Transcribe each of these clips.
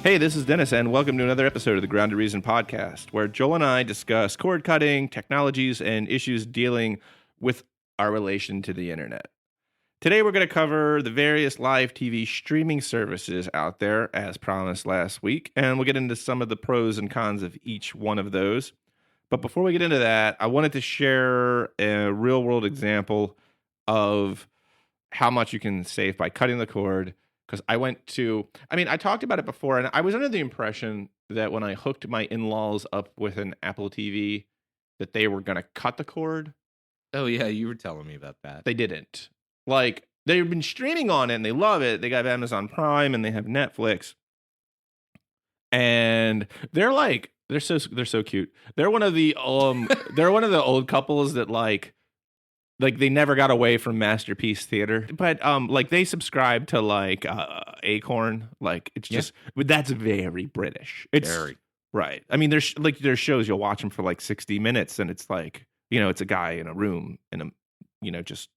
Hey, this is Dennis, and welcome to another episode of the Grounded Reason podcast, where Joel and I discuss cord cutting, technologies, and issues dealing with our relation to the internet. Today, we're going to cover the various live TV streaming services out there, as promised last week, and we'll get into some of the pros and cons of each one of those. But before we get into that, I wanted to share a real-world example of how much you can save by cutting the cord. Because I talked about it before, and I was under the impression that when I hooked my in-laws up with an Apple TV, that they were going to cut the cord. Oh, yeah, you were telling me about that. They didn't. Like, they've been streaming on it, and they love it. They got Amazon Prime, and they have Netflix. And they're so cute. They're one of the old couples that like they never got away from Masterpiece Theater, but they subscribe to Acorn. Like it's just, but that's very British. It's very right. I mean, there's shows you'll watch them for like 60 minutes, and it's like it's a guy in a room and just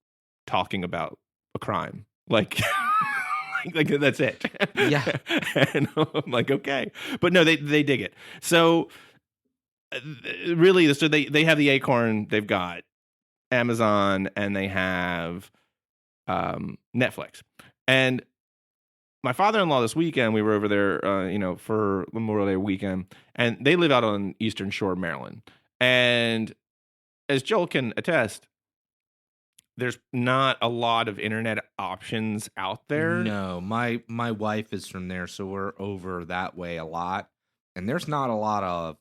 talking about a crime, like that's it. Yeah, and I'm like, okay, but no, they dig it. So really, so they have the Acorn. They've got Amazon, and they have Netflix. And my father-in-law this weekend, we were over there, for Memorial Day weekend, and they live out on Eastern Shore, Maryland. And as Joel can attest, there's not a lot of internet options out there. No, my wife is from there, so we're over that way a lot, and there's not a lot of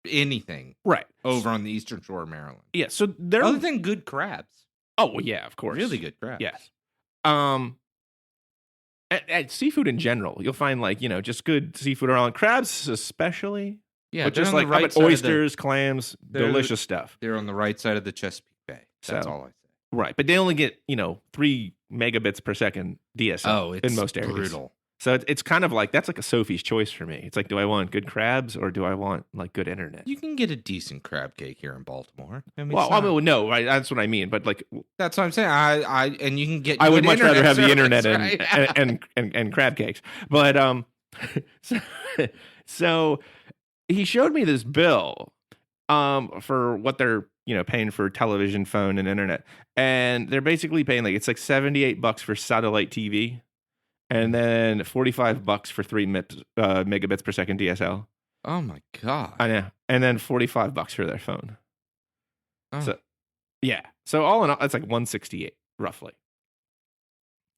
anything right over on the Eastern Shore of Maryland. Yeah, so they're other than good crabs. Oh well, yeah, of course, really good crabs. Yes. At seafood in general, you'll find just good seafood around, crabs especially. Yeah, but just like right oysters, clams, delicious stuff. They're on the right side of the Chesapeake Bay. That's all I say. Right, but they only get 3 megabits per second DSL in most areas. Brutal. So it's kind of like, that's like a Sophie's choice for me. It's like, do I want good crabs or do I want like good internet? You can get a decent crab cake here in Baltimore. No, right? That's what I mean. But like, that's what I'm saying. And you can get. I would much rather have service, the internet right? and crab cakes. But so he showed me this bill for what they're paying for television, phone, and internet, and they're basically paying it's like $78 for satellite TV. And then $45 for 3 megabits per second DSL. Oh my god! I know. And then $45 for their phone. Oh. So, yeah. So all in all, it's like $168 roughly.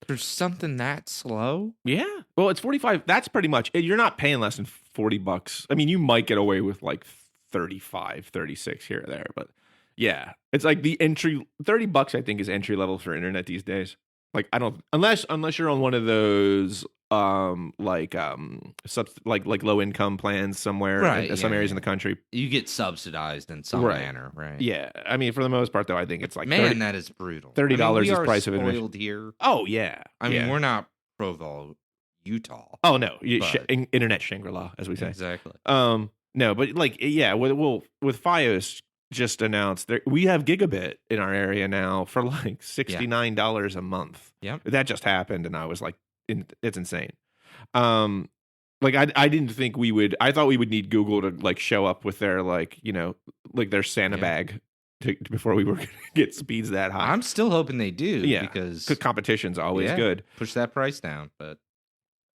For something that slow? Yeah. Well, it's $45. That's pretty much. You're not paying less than $40. I mean, you might get away with like 35, 36 here or there, but yeah, it's like the entry $30. I think is entry level for internet these days. Like I don't unless you're on one of those low income plans somewhere, right, in some areas in the country. You get subsidized in some manner, right? Yeah. I mean, for the most part though, I think it's like that is brutal. $30 is price of admission here. Oh yeah. I mean, we're not Provo, Utah. Oh no. Internet Shangri-La, as we say. Exactly. No, but with Fios just announced we have gigabit in our area now for like $69 a month. Yeah, that just happened, and I was like, it's insane. I didn't think we would. I thought we would need Google to like show up with their their Santa bag before we were gonna get speeds that high. I'm still hoping they do. Yeah, because competition's always good. Push that price down, but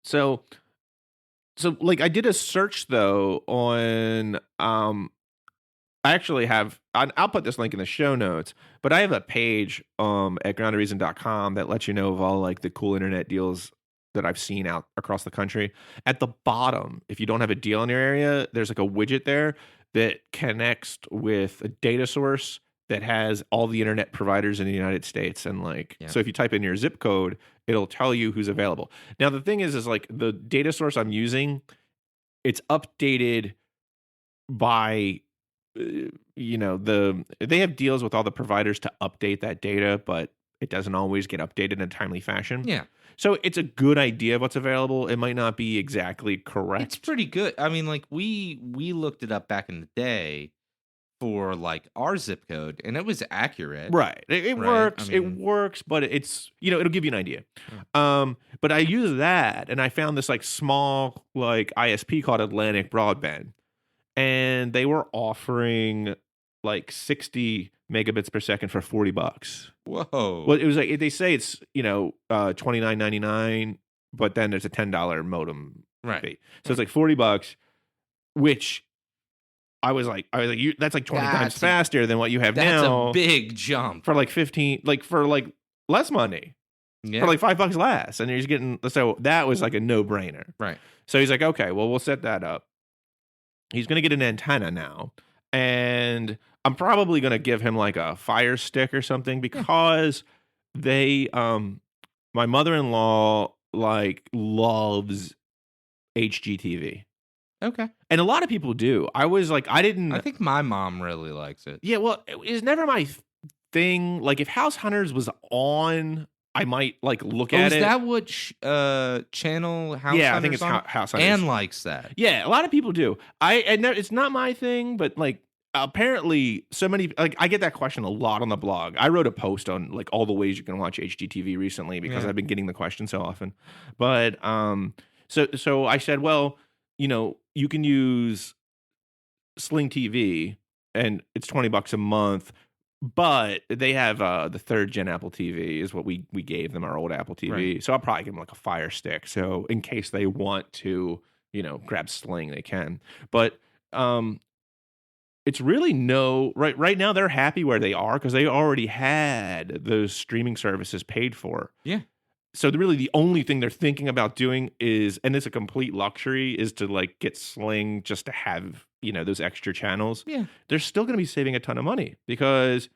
so I did a search though on I actually have, I'll put this link in the show notes, but I have a page at groundedreason.com that lets you know of all like the cool internet deals that I've seen out across the country. At the bottom, if you don't have a deal in your area, there's like a widget there that connects with a data source that has all the internet providers in the United States. And so if you type in your zip code, it'll tell you who's available. Now, the thing is like the data source I'm using, it's updated by they have deals with all the providers to update that data, but it doesn't always get updated in a timely fashion. Yeah. So it's a good idea of what's available. It might not be exactly correct. It's pretty good. I mean, like we looked it up back in the day for like our zip code, and it was accurate. Right. It Right? works. I It mean- works, but it's, it'll give you an idea. But I use that, and I found this like small like ISP called Atlantic Broadband, and they were offering like 60 megabits per second for $40. Whoa. Well, it was like they say it's $29.99, but then there's a $10 modem Right. fee, so it's like $40, which I was like, that's like 20 times faster than what you have That's now a big jump. for like 15, like for like less money, Yeah. for like $5 less, and he's getting. So that was like a no brainer. Right. So he's like, okay, well, we'll set that up. He's gonna get an antenna now, and I'm probably gonna give him like a Fire Stick or something because they, my mother-in-law like loves HGTV. Okay. And a lot of people do. I was like, I didn't. I think my mom really likes it. Yeah, well, it's never my thing. Like, if House Hunters was on, I might like look at is it. that what channel House Yeah, I Hunters think it's on? House Hunters. Anne likes that. Yeah, a lot of people do. It's not my thing, but like apparently so many, like I get that question a lot on the blog. I wrote a post on like all the ways you can watch HGTV recently because I've been getting the question so often. But so I said, well, you can use Sling TV and it's $20 a month, but they have the 3rd gen Apple TV is what we gave them, our old Apple TV. Right. So I'll probably give them like a Fire Stick. So in case they want to, grab Sling, they can. But it's really right now they're happy where they are because they already had those streaming services paid for. Yeah. So really the only thing they're thinking about doing is, and it's a complete luxury, is to like get Sling just to have, those extra channels. Yeah. They're still going to be saving a ton of money because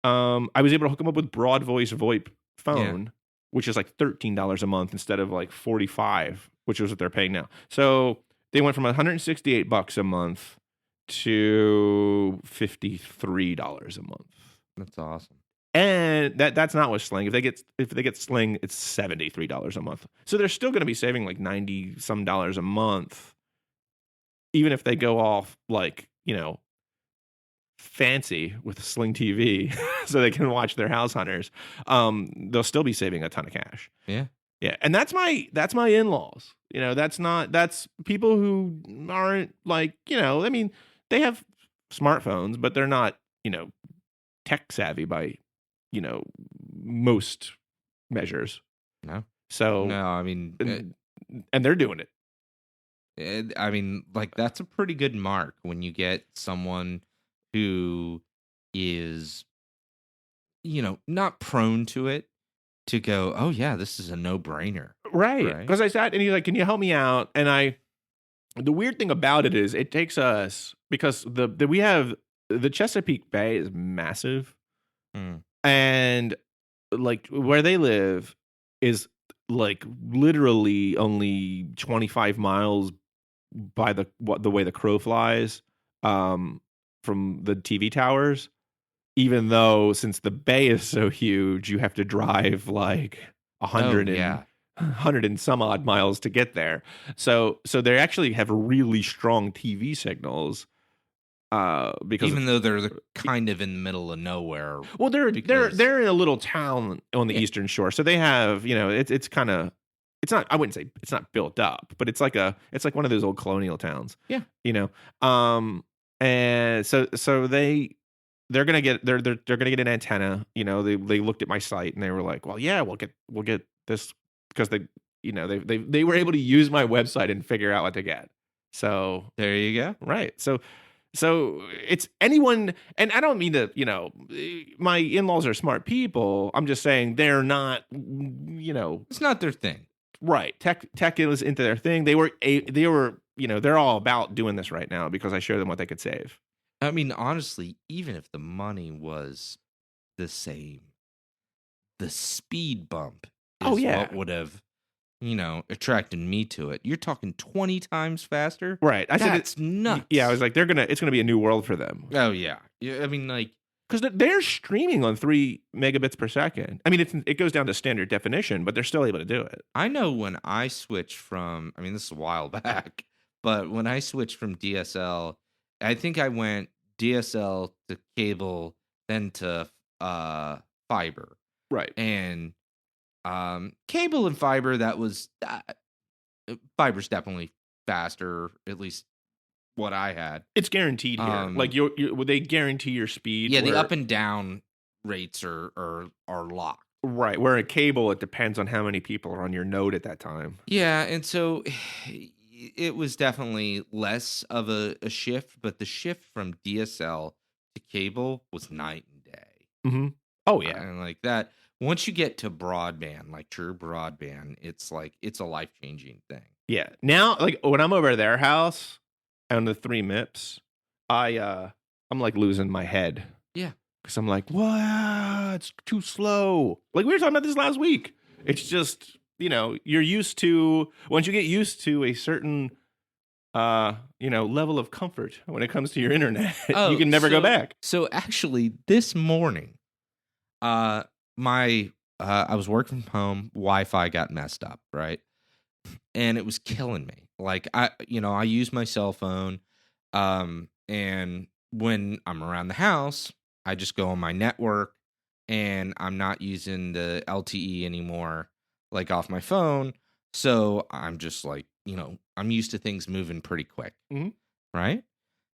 I was able to hook them up with broad voice VoIP phone, which is like $13 a month instead of like $45, which is what they're paying now. So they went from $168 a month to $53 a month. That's awesome. And that's not with Sling. If they get Sling, it's $73 a month. So they're still going to be saving like $90 some a month, even if they go off like fancy with Sling TV, so they can watch their House Hunters. They'll still be saving a ton of cash. Yeah, yeah. And that's my in-laws. That's people who aren't like I mean, they have smartphones, but they're not tech savvy by most measures. No. So no, I mean, and they're doing it. I mean, like that's a pretty good mark when you get someone who is, not prone to it to go, oh yeah, this is a no-brainer. Right. Because I sat and he's like, can you help me out? And the weird thing about it is it takes us, because we have the Chesapeake Bay is massive. And like where they live is like literally only 25 miles by the way the crow flies from the TV towers, even though since the bay is so huge you have to drive like 100 and some odd miles to get there. So they actually have really strong TV signals. Because even though they're kind of in the middle of nowhere. Well, they're in a little town on the Eastern Shore, so they have it's kind of, it's not, I wouldn't say it's not built up, but it's like one of those old colonial towns. Yeah, and so they're gonna get an antenna. They looked at my site and they were like, well, yeah, we'll get this because they were able to use my website and figure out what to get. So there you go. Right. So it's anyone, and I don't mean to, my in-laws are smart people. I'm just saying they're not, it's not their thing. Right. Tech is into their thing. They were, they're all about doing this right now because I showed them what they could save. I mean, honestly, even if the money was the same, the speed bump is what would have, attracted me to it. You're talking 20 times faster. Right. That's nuts. Yeah. I was like, it's going to be a new world for them. Oh yeah. I mean, like, because they're streaming on 3 megabits per second. I mean, it goes down to standard definition, but they're still able to do it. I know when I switched from, this is a while back, but when I switched from DSL, I think I went DSL to cable, then to fiber. Right. And cable and fiber, that was fiber's definitely faster, at least what I had. It's guaranteed here. Like would they guarantee your speed? Yeah, the up and down rates are locked. Right. Where a cable, it depends on how many people are on your node at that time. Yeah, and so it was definitely less of a shift, but the shift from DSL to cable was night and day. Mm-hmm. Oh yeah, and like that. Once you get to broadband, like true broadband, it's like it's a life-changing thing. Yeah. Now, like when I'm over at their house on the 3 MIPS, I'm like losing my head. Yeah. Because I'm like, what? It's too slow. Like we were talking about this last week. It's just, you're used to, once you get used to a certain, level of comfort when it comes to your internet, you can never go back. So actually this morning, I was working from home, Wi-Fi got messed up, right? And it was killing me. Like I use my cell phone, and when I'm around the house, I just go on my network, and I'm not using the LTE anymore, like off my phone. So I'm just like, I'm used to things moving pretty quick, right?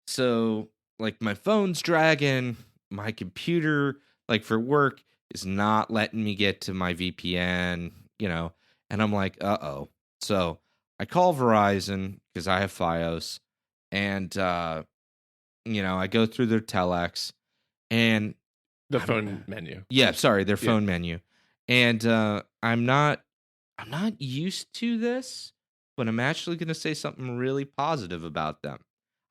So like my phone's dragging, my computer, like for work, is not letting me get to my VPN, and I'm like, uh-oh. So I call Verizon because I have Fios, and, I go through their telex and the phone menu. Yeah, sorry, their phone menu. And I'm not used to this, but I'm actually going to say something really positive about them.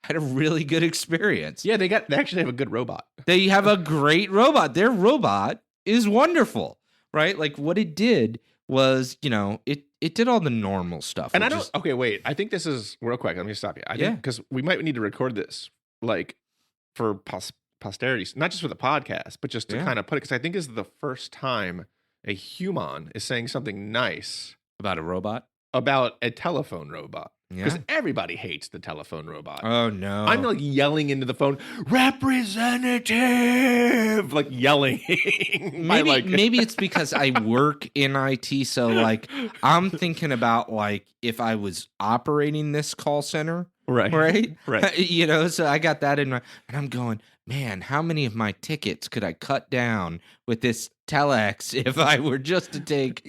I had a really good experience. Yeah, they actually have a good robot. They have a great robot. Their robot is wonderful, right? Like what it did was, it did all the normal stuff. And okay, wait. I think this is real quick. Let me stop you. Because we might need to record this, like for posterity, not just for the podcast, but just to kind of put it, because I think this is the first time a human is saying something nice about a robot, about a telephone robot. Because Yeah. everybody hates the telephone robot. Oh no! I'm like yelling into the phone, representative, like yelling. Maybe it's because I work in IT, so like I'm thinking about like if I was operating this call center, right. So I got that in my, and I'm going, man, how many of my tickets could I cut down with this telex if I were just to take?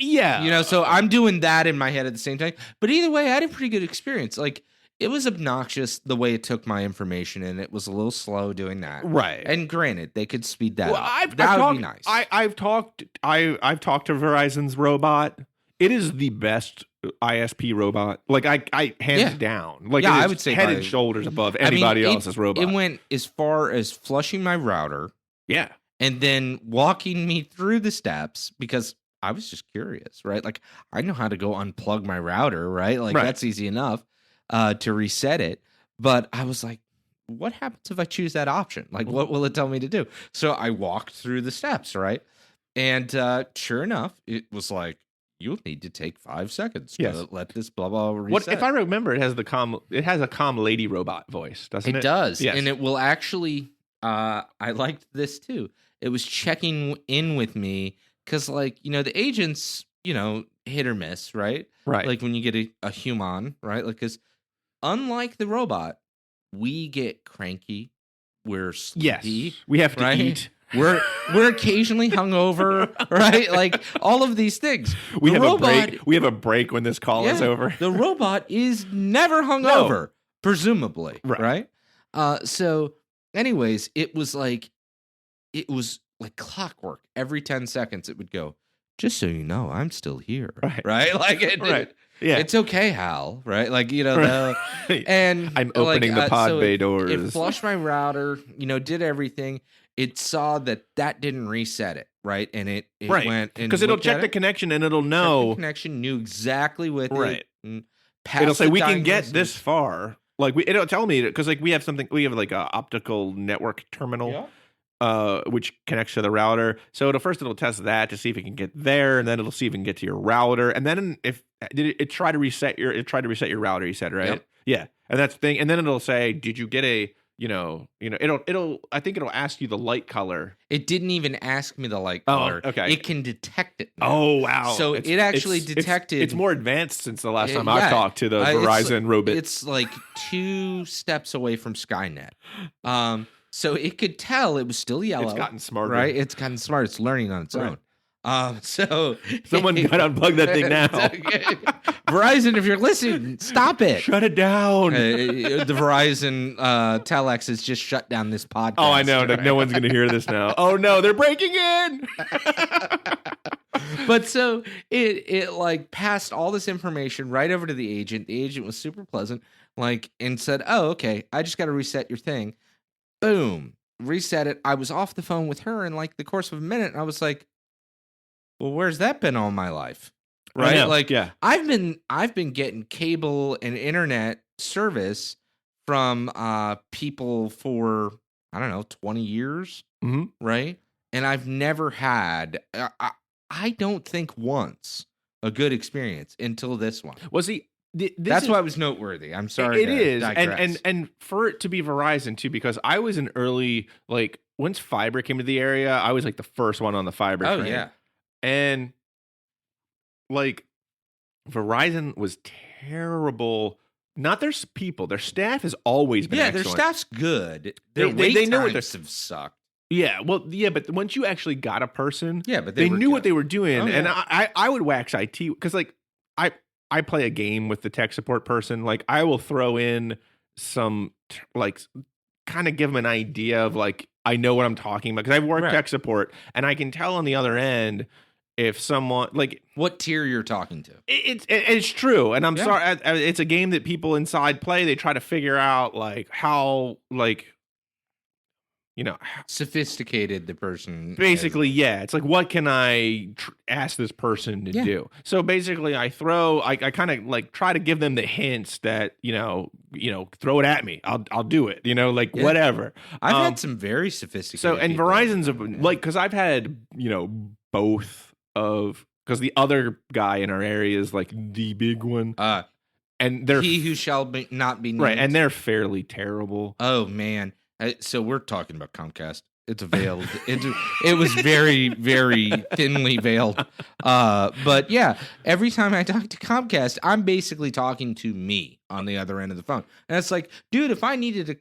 Yeah, so I'm doing that in my head at the same time. But either way, I had a pretty good experience. Like it was obnoxious the way it took my information, and it was a little slow doing that. Right. And granted, they could speed that up. I've That would talked, be nice. I've talked to Verizon's robot. It is the best ISP robot. Like I hands down. Like Yeah, it is I would say head by- and shoulders above anybody else's robot. It went as far as flushing my router Yeah. and then walking me through the steps because I was just curious, right? Like I know how to go unplug my router, right? Like Right. that's easy enough to reset it. But I was like, what happens if I choose that option? Like, what will it tell me to do? So I walked through the steps, right? And sure enough, it was like, you'll need to take 5 seconds to let this blah blah reset. What if I remember? It has a calm lady robot voice, doesn't it? It does, Yes. and it will actually. I liked this too. It was checking in with me because, like, the agents, hit or miss, right? Right. Like when you get a human, right? Like, because unlike the robot, we get cranky. We're sleepy. Yes. We have to right? eat. We're occasionally hungover, right? Like all of these things. We The have robot- a break. We have a break when this call is over. The robot is never hungover, presumably, right? So, anyways, it was like clockwork. Every 10 seconds, it would go. Just so you know, I'm still here, right? Like, Yeah. it's okay, Hal, right? Like, and I'm opening the pod bay doors. It flushed my router, did everything. It saw that didn't reset it, right? And it went and because it'll looked check at the it, connection and it'll checked know. the connection, knew exactly what Right. it. It'll say we can get diagnosis. this far. Like it'll tell me because like we have like a optical network terminal. Which connects to the router. So it'll test that to see if it can get there, and then it'll see if it can get to your router. And then if it tried to reset your router, you said, right? Yep. Yeah. And that's the thing. And then it'll say, did you get a I think it'll ask you the light color. It didn't even ask me the light color. Okay. It can detect it now. Oh, wow. So it actually detected. It's more advanced since the last time I've talked to the Verizon robot. It's like 2 steps away from Skynet. So it could tell it was still yellow. It's gotten smarter. Right? It's gotten smart. It's learning on its own. So someone got to unplug that thing now. Verizon, if you're listening, stop it. Shut it down. The Verizon telex has just shut down this podcast. Oh, I know. Right? Like, no one's going to hear this now. Oh no, they're breaking in. But so it like passed all this information right over to the agent. The agent was super pleasant, and said, "Oh, okay, I just got to reset your thing." Boom, reset it. I was off the phone with her in like the course of a minute, and I was like, "Well, where's that been all my life?" Right? Yeah. I've been getting cable and internet service from people for, I don't know, 20 years, right? And I've never had, I don't think once, a good experience until this one. Well, see, that's why it was noteworthy. I'm sorry. It is, digress. and for it to be Verizon too, because I was an early, once fiber came to the area, I was like the first one on the fiber train. Yeah. And Verizon was terrible. Not their people, their staff has always been excellent. Their staff's good. Their they know what times have sucked. Yeah, but once you actually got a person, but they knew good. what they were doing. Oh, and yeah. I would wax IT because I play a game with the tech support person. I will throw in some kind of give them an idea of I know what I'm talking about because I've worked tech support and I can tell on the other end if someone what tier you're talking to. It's true, and I'm sorry. It's a game that people inside play. They try to figure out how sophisticated the person basically is. Yeah, it's what can I ask this person to do? So basically I kind of try to give them the hints that throw it at me, I'll do it, whatever. I've had some very sophisticated so and Verizon's because I've had both of, because the other guy in our area is the big one, and they're he who shall not be named. Right, and they're fairly terrible. Oh man. So we're talking about Comcast. It's veiled. It was very, very thinly veiled. But yeah, every time I talk to Comcast, I'm basically talking to me on the other end of the phone. And it's dude, if I needed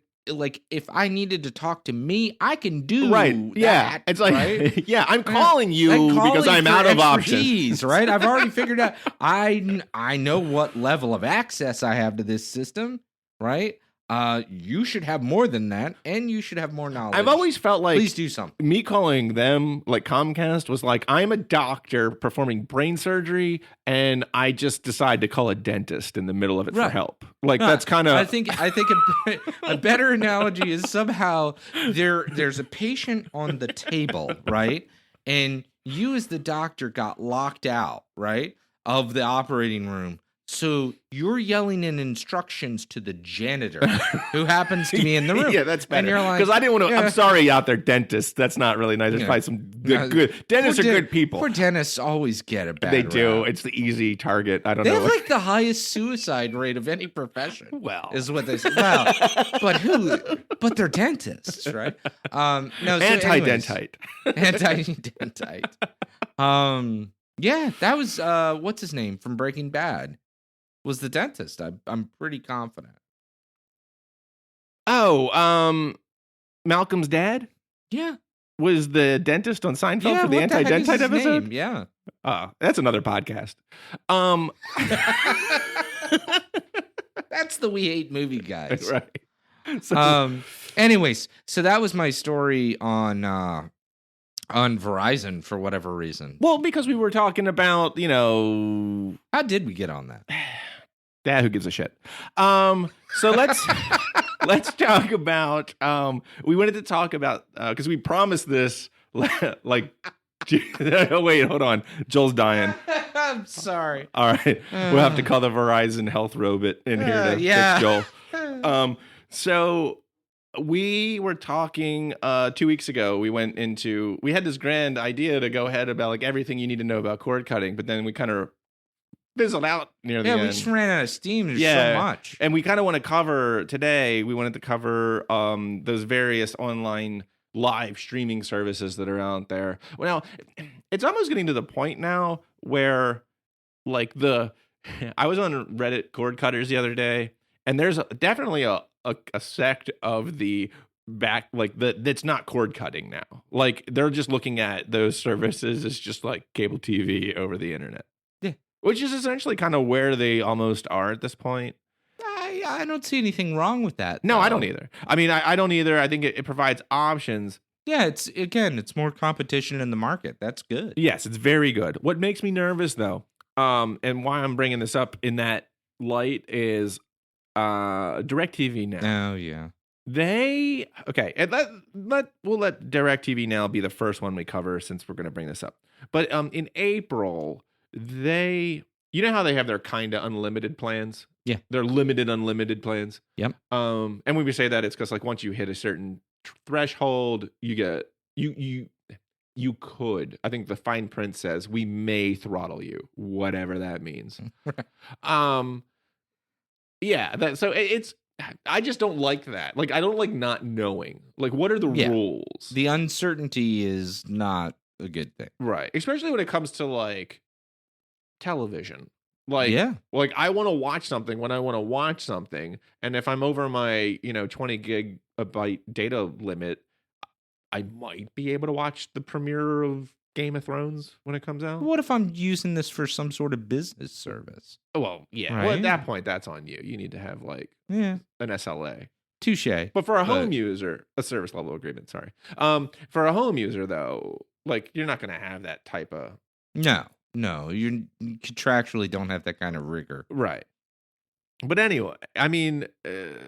to talk to me, I can do that. Yeah. It's right? Yeah, I'm calling you because I'm out of options. Right? I've already figured out. I know what level of access I have to this system, right? You should have more than that, and you should have more knowledge. I've always felt please do something. Me calling them Comcast was I'm a doctor performing brain surgery, and I just decide to call a dentist in the middle of it for help. That's kind of. I think a better analogy is somehow there's a patient on the table, right, and you as the doctor got locked out, right, of the operating room. So you're yelling in instructions to the janitor who happens to be in the room. Yeah, that's better. And you're because I didn't want to. I'm sorry out there, dentists. That's not really nice. There's probably some good dentists are good people. Poor dentists always get a bad They do. rap. It's the easy target. I don't they know. They have the highest suicide rate of any profession. Well, is what they say. Well, but they're dentists, right? No, anti-dentite. Anti-dentite. Yeah, that was what's his name from Breaking Bad. Was the dentist. I'm pretty confident. Oh, Malcolm's dad? Yeah. Was the dentist on Seinfeld for the anti-dentite episode? Name? Yeah. That's another podcast. That's the We Hate Movie Guys. Right. So, anyways, so that was my story on Verizon for whatever reason. Well, because we were talking about, how did we get on that? Who gives a shit? So let's talk about. We wanted to talk about because we promised this. Oh, wait, hold on. Joel's dying. I'm sorry. All right, we'll have to call the Verizon health robot in here to fix Joel. So we were talking 2 weeks ago. We had this grand idea to go ahead about everything you need to know about cord cutting, but then we kind of fizzled out near the end. We just ran out of steam. There's so much. And we kind of want to cover today, we wanted to cover those various online live streaming services that are out there. Well, now, it's almost getting to the point now where, like, I was on Reddit cord cutters the other day, and there's definitely a sect of the back, like, that's not cord cutting now. Like, they're just looking at those services as just like cable TV over the internet. Yeah. Which is essentially kind of where they almost are at this point. I don't see anything wrong with that. No, I don't either. I mean, I don't either. I think it provides options. Yeah, it's more competition in the market. That's good. Yes, it's very good. What makes me nervous, though, and why I'm bringing this up in that light is DirecTV Now. Oh, yeah. And we'll let DirecTV Now be the first one we cover since we're going to bring this up. But in April, you know how they have their kind of unlimited plans? Yeah. They're limited unlimited plans. Yep. And when we say that, it's because, like, once you hit a certain threshold, you get you could. I think the fine print says we may throttle you, whatever that means. Yeah. So it's. I just don't like that. Like, I don't like not knowing. Like, what are the rules? The uncertainty is not a good thing, right? Especially when it comes to, like, television. Like, I want to watch something when I want to watch something, and if I'm over my 20 gigabyte data limit, I might be able to watch the premiere of Game of Thrones when it comes out. What if I'm using this for some sort of business service? Well, yeah. Right? Well, at that point, that's on you. You need to have, like, an SLA. Touche. But for a home user, a service level agreement. Sorry. For a home user, though, like, you're not going to have that type of. No, you contractually don't have that kind of rigor. Right. But anyway, I mean,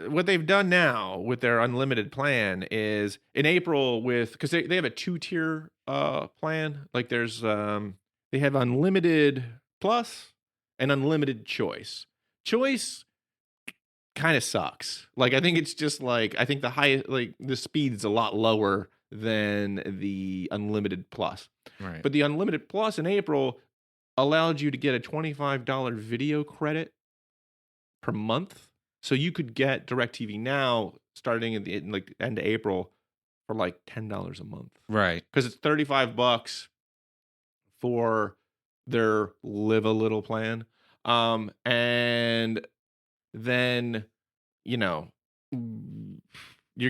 what they've done now with their unlimited plan is in April because they have a 2-tier plan. Like, there's they have unlimited plus and unlimited choice. Choice kind of sucks. Like, I think it's just like, I think the speed is a lot lower than the unlimited plus. Right. But the unlimited plus in April allowed you to get a $25 video credit per month. So you could get DirecTV Now starting at the end of April for like $10 a month. Right. Because it's $35 for their Live a Little plan. And then, you're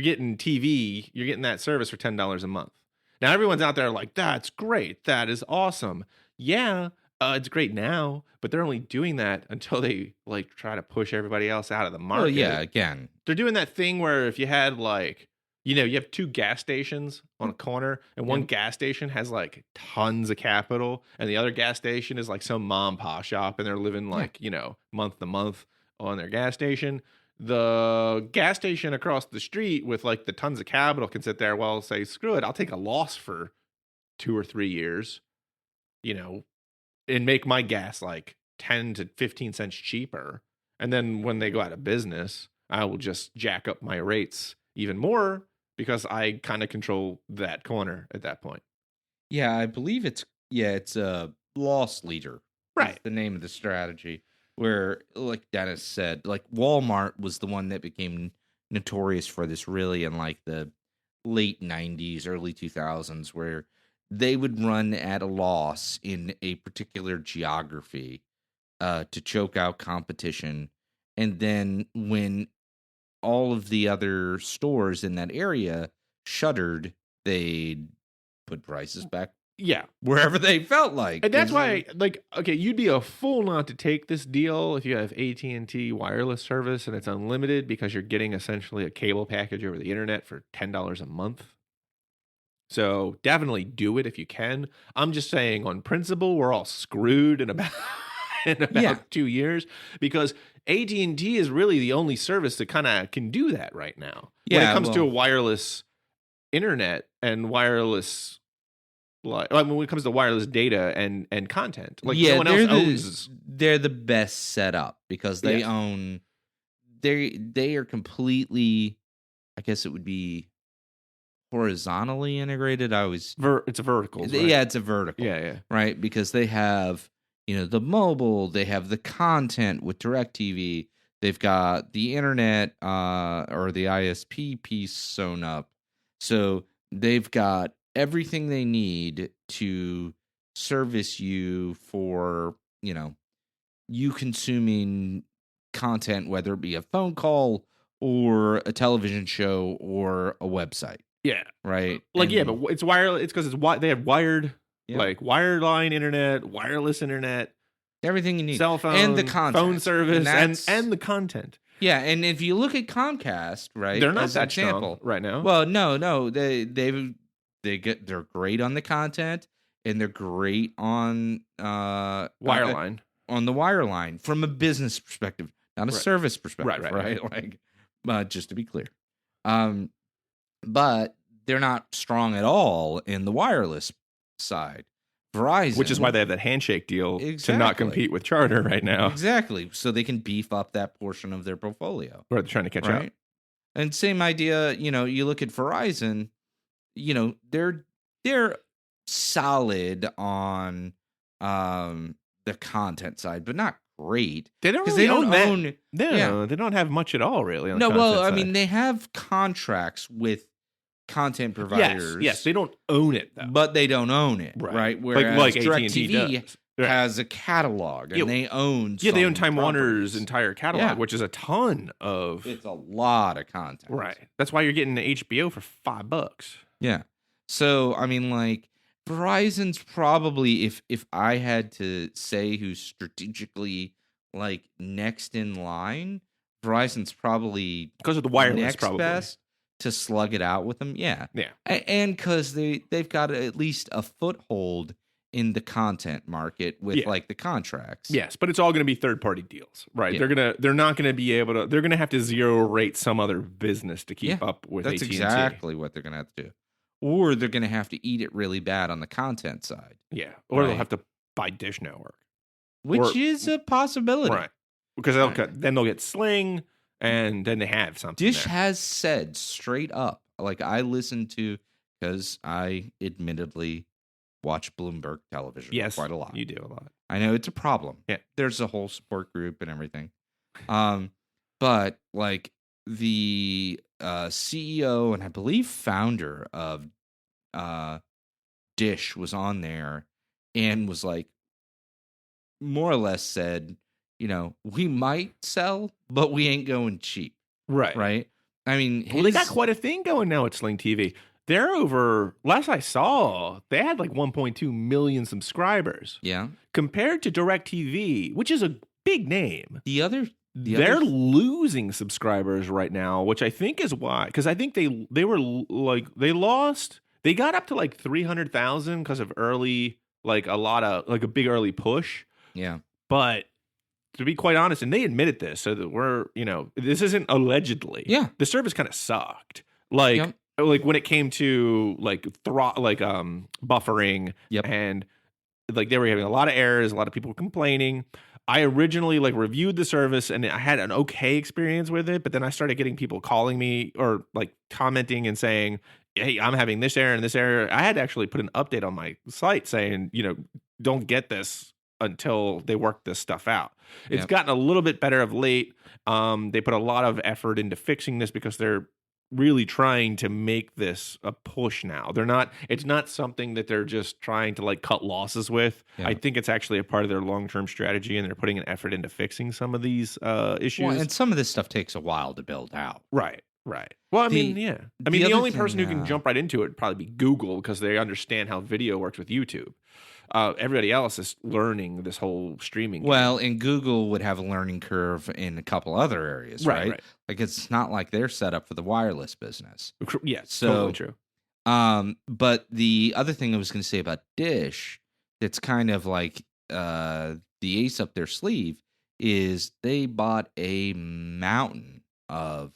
getting TV, you're getting that service for $10 a month. Now, everyone's out there like, that's great. That is awesome. Yeah, it's great now, but they're only doing that until they, like, try to push everybody else out of the market. Well, yeah, again. They're doing that thing where if you had, like, you have 2 gas stations on a corner, and one gas station has, like, tons of capital, and the other gas station is, like, some mom and pop shop, and they're living, like, month to month on their gas station. The gas station across the street with, like, the tons of capital can sit there, say, screw it, I'll take a loss for 2 or 3 years, and make my gas like 10 to 15 cents cheaper. And then when they go out of business, I will just jack up my rates even more because I kind of control that corner at that point. Yeah, I believe it's a loss leader. Right. That's the name of the strategy. Where, like Dennis said, like, Walmart was the one that became notorious for this really in, like, the late 90s, early 2000s, where they would run at a loss in a particular geography to choke out competition. And then when all of the other stores in that area shuttered, they'd put prices back wherever they felt like. And that's why, like, okay, you'd be a fool not to take this deal if you have AT&T wireless service and it's unlimited because you're getting essentially a cable package over the internet for $10 a month. So definitely do it if you can. I'm just saying, on principle, we're all screwed in about 2 years because AT&T is really the only service that kind of can do that right now. When it comes to a wireless internet and wireless, when it comes to wireless data and content, like, no one else owns. They're the best set up because they own. They are completely, I guess it would be, horizontally integrated. It's a vertical. Right? Yeah, it's a vertical. Yeah. Right, because they have the mobile, they have the content with DirecTV, they've got the internet or the ISP piece sewn up. So they've got everything they need to service you for, you consuming content, whether it be a phone call or a television show or a website. Yeah. Right. But it's wireless. It's because they have wired, wireline internet, wireless internet, everything you need, cell phone, and the content, phone service, and the content. Yeah, and if you look at Comcast, right, they're not that strong right now. Well, no, they're great on the content, and they're great on wireline. On the wireline from a business perspective, not a service perspective, right? Like, just to be clear, but they're not strong at all in the wireless side. Verizon, which is why they have that handshake deal to not compete with Charter right now. Exactly, so they can beef up that portion of their portfolio. Or they're trying to catch up. And same idea, you look at Verizon, they're solid on the content side, but not great. They don't really own. They don't have much at all, really. On the content side. I mean, they have contracts with content providers. Yes, they don't own it, though. But they don't own it, right? Whereas like DirecTV has a catalog, and they own. Yeah, they own Time Warner's entire catalog, which is a ton of. It's a lot of content, right? That's why you're getting the HBO for $5. Yeah. So I mean, like, Verizon's probably, if I had to say who's strategically like next in line, Verizon's probably because of the wireless next best to slug it out with them. Yeah. And because they've got at least a foothold in the content market with like the contracts. Yes, but it's all going to be third-party deals, right? Yeah. They're not going to be able to. They're going to have to zero rate some other business to keep up with. That's AT&T. Exactly what they're going to have to do. Or they're going to have to eat it really bad on the content side. Yeah. Or they'll have to buy Dish Network. Which is a possibility. Right. Because then they'll get Sling, and then they have something. Dish has said straight up, like, I listen to, because I admittedly watch Bloomberg television quite a lot. You do a lot. I know it's a problem. Yeah. There's a whole support group and everything. But like the CEO and I believe founder of Dish was on there and was like, more or less said, we might sell, but we ain't going cheap. Right. Right. I mean, they got quite a thing going now at Sling TV. They're over, last I saw, they had like 1.2 million subscribers. Yeah. Compared to DirecTV, which is a big name. They're losing subscribers right now, which I think is why. Because I think they got up to like 300,000 because of early, like a big early push. Yeah. But to be quite honest, and they admitted this, so that this isn't allegedly. Yeah. The service kind of sucked. Like when it came to buffering, and like they were having a lot of errors, a lot of people were complaining. I originally reviewed the service and I had an okay experience with it, but then I started getting people calling me or like commenting and saying, "Hey, I'm having this error and this error." I had to actually put an update on my site saying, don't get this until they work this stuff out. It's gotten a little bit better of late. They put a lot of effort into fixing this because they're really trying to make this a push now. It's not something that they're just trying to cut losses with. Yeah. I think it's actually a part of their long-term strategy, and they're putting an effort into fixing some of these issues. Well, and some of this stuff takes a while to build out. Right. Well, the only person who can jump right into it would probably be Google because they understand how video works with YouTube. Everybody else is learning this whole streaming game. Well, and Google would have a learning curve in a couple other areas, right? Like, it's not like they're set up for the wireless business. Yes, totally true. But the other thing I was going to say about Dish that's kind of like the ace up their sleeve is they bought a mountain of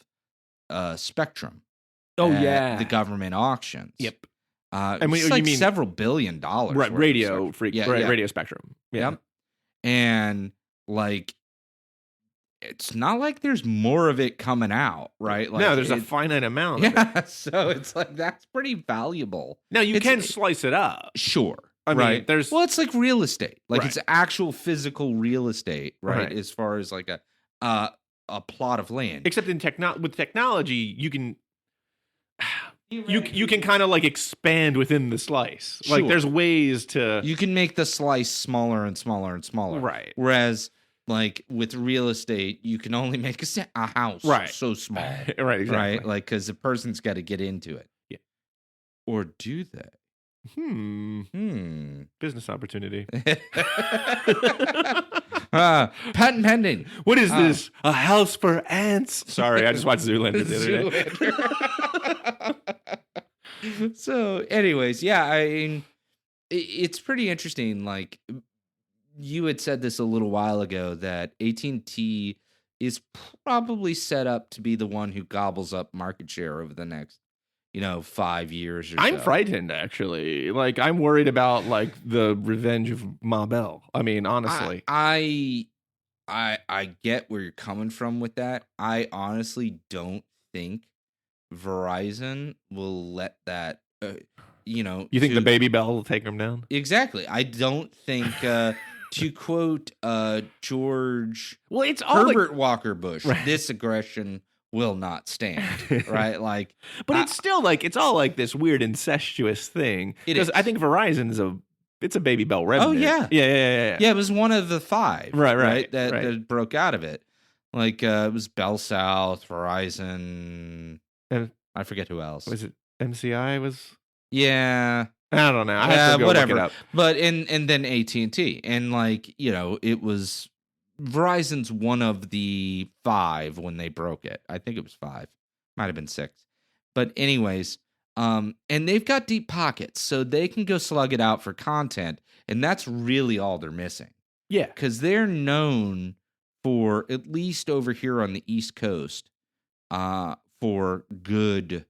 spectrum. Oh, yeah. The government auctions. Yep. It's like several $1 billion. Right, radio spectrum. Yeah. Yep. And it's not like there's more of it coming out, right? No, there's a finite amount. Yeah, so it's like that's pretty valuable. Now you can slice it up. Sure. I mean, there's well, it's like real estate. Like Right. it's actual physical real estate, right? Right. As far as like a plot of land. except in with technology, you can you can kind of like expand within the slice. Like Sure. there's ways to You can make the slice smaller and smaller and smaller. Right. Whereas like with real estate, you can only make a house Right. so small. Right, exactly. Right? Like because the person's got to get into it. Yeah. Or do they? Business opportunity. Patent pending. What is this? A house for ants? Sorry, I just watched Zoolander the other day. So, anyways, yeah, I mean, it's pretty interesting. Like you had said this a little while ago that AT&T is probably set up to be the one who gobbles up market share over the next 5 years or so. I'm frightened, actually. Like, I'm worried about like the revenge of Ma Bell. I mean, honestly, I get where you're coming from with that. I honestly don't think Verizon will let that. You think the baby bell will take them down? Exactly. I don't think. To quote George it's all Herbert Walker Bush, Right. this aggression will not stand. Right? Like, but it's still like it's all like this weird incestuous thing. Because I think Verizon's it's a baby bell revenue. Oh yeah. Yeah. Yeah, it was one of the 5. Right. That broke out of it. Like it was Bell South, Verizon, and I forget who else. Was it MCI? Yeah. I don't know. I have to go whatever. look it up. But and then AT&T, and like it was Verizon's one of the 5 when they broke it. I think it was 5, might have been 6. But anyways, and they've got deep pockets, so they can go slug it out for content, and that's really all they're missing. Yeah, because they're known for, at least over here on the East Coast, for good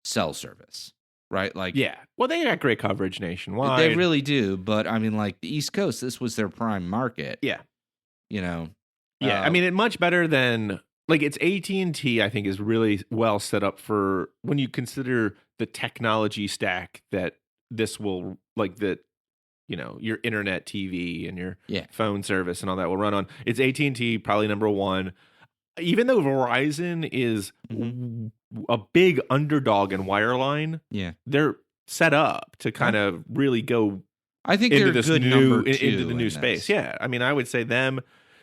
cell service. Right? Like, yeah. Well, they got great coverage nationwide. They really do. But I mean, like the East Coast, this was their prime market. Yeah. Yeah. I mean, it much better than like it's AT&T. I think is really well set up for when you consider the technology stack that this will your internet, TV, and your phone service and all that will run on. It's AT&T probably number 1. Even though Verizon is a big underdog in wireline, they're set up to kind of really go. I think into they're this good new number 2 into the new space. Yeah, I mean, I would say them.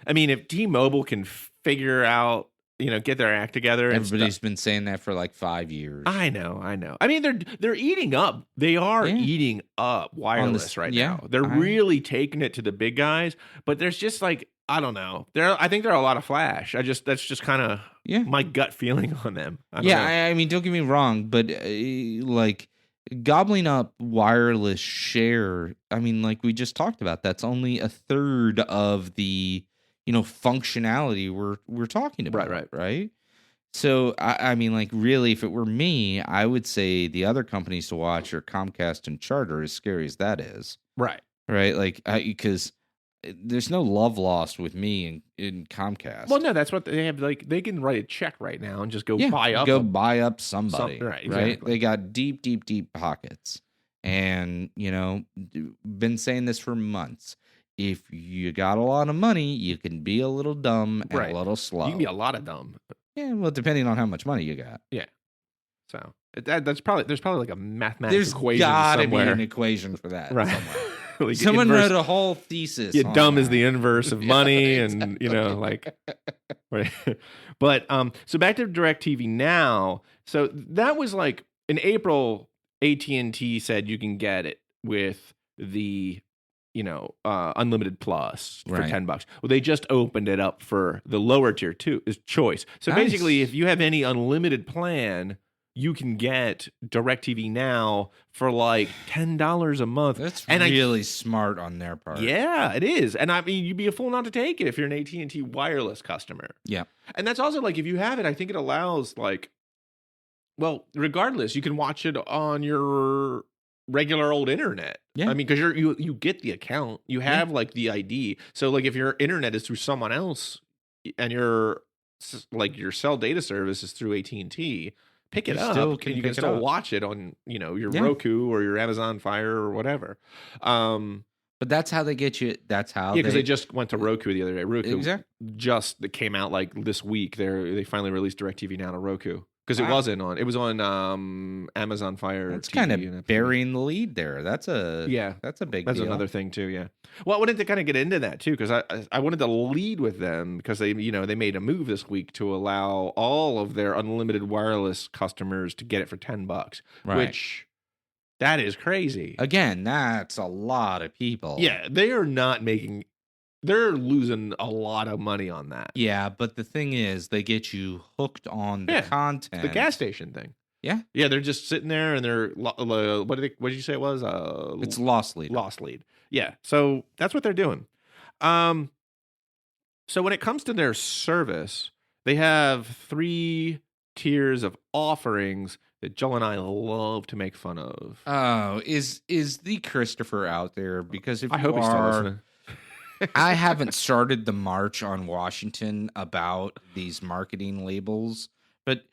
I mean, if T-Mobile can figure out, get their act together. Everybody's been saying that for like 5 years. I know. I mean, they're eating up. They are eating up wireless right now. They're really taking it to the big guys. But there's just like, I don't know. I think there are a lot of flash. That's just kind of my gut feeling on them. I mean, don't get me wrong, but like gobbling up wireless share. I mean, like we just talked about, that's only a third of the functionality we're talking about. Right. So I mean, like really, if it were me, I would say the other companies to watch are Comcast and Charter, as scary as that is. Right. Like because there's no love lost with me in Comcast. Well, no, that's what they have. Like they can write a check right now and just go buy up somebody. Right. Exactly. They got deep pockets, and been saying this for months. If you got a lot of money, you can be a little dumb and a little slow. You can be a lot of dumb. Yeah, well, depending on how much money you got. Yeah. So there's probably like a mathematical equation gotta somewhere. Be an equation for that somewhere. Like someone wrote a whole thesis. Yeah, dumb that. is the inverse of money, and like. Right. But so back to DirecTV Now. So that was like in April, AT&T said you can get it with the unlimited plus for $10. Well, they just opened it up for the lower tier too, is choice. So basically, if you have any unlimited plan, you can get DirecTV Now for like $10 a month. That's really smart on their part. Yeah, it is. And I mean, you'd be a fool not to take it if you're an AT&T wireless customer. Yeah. And that's also like, if you have it, I think it allows like, well, regardless, you can watch it on your regular old internet. Yeah. I mean, because you get the account, you have like the ID. So like if your internet is through someone else and your cell data service is through AT&T, pick it You up still and can you can pick it still up. watch it on, your Yeah. Roku or your Amazon Fire or whatever. But that's how they get you. That's how Yeah, because they just went to Roku the other day. Roku Exactly. just that came out like this week. They finally released DirecTV Now to Roku because Wow. it was on Amazon Fire. That's TV kind and of Apple TV. burying the lead there. That's a big That's deal. another thing too. Yeah. Well, I wanted to kind of get into that too because I wanted to lead with them because they made a move this week to allow all of their unlimited wireless customers to get it for $10, Right. which that is crazy. Again, that's a lot of people. Yeah, they're losing a lot of money on that. Yeah, but the thing is, they get you hooked on the content. The gas station thing. Yeah. Yeah, they're just sitting there and they're what did you say it was? It's loss lead. Lost lead. Yeah. So that's what they're doing. So when it comes to their service, they have 3 tiers of offerings that Joel and I love to make fun of. Oh, is the Christopher out there? Because if I hope he's still listening. I haven't started the march on Washington about these marketing labels, but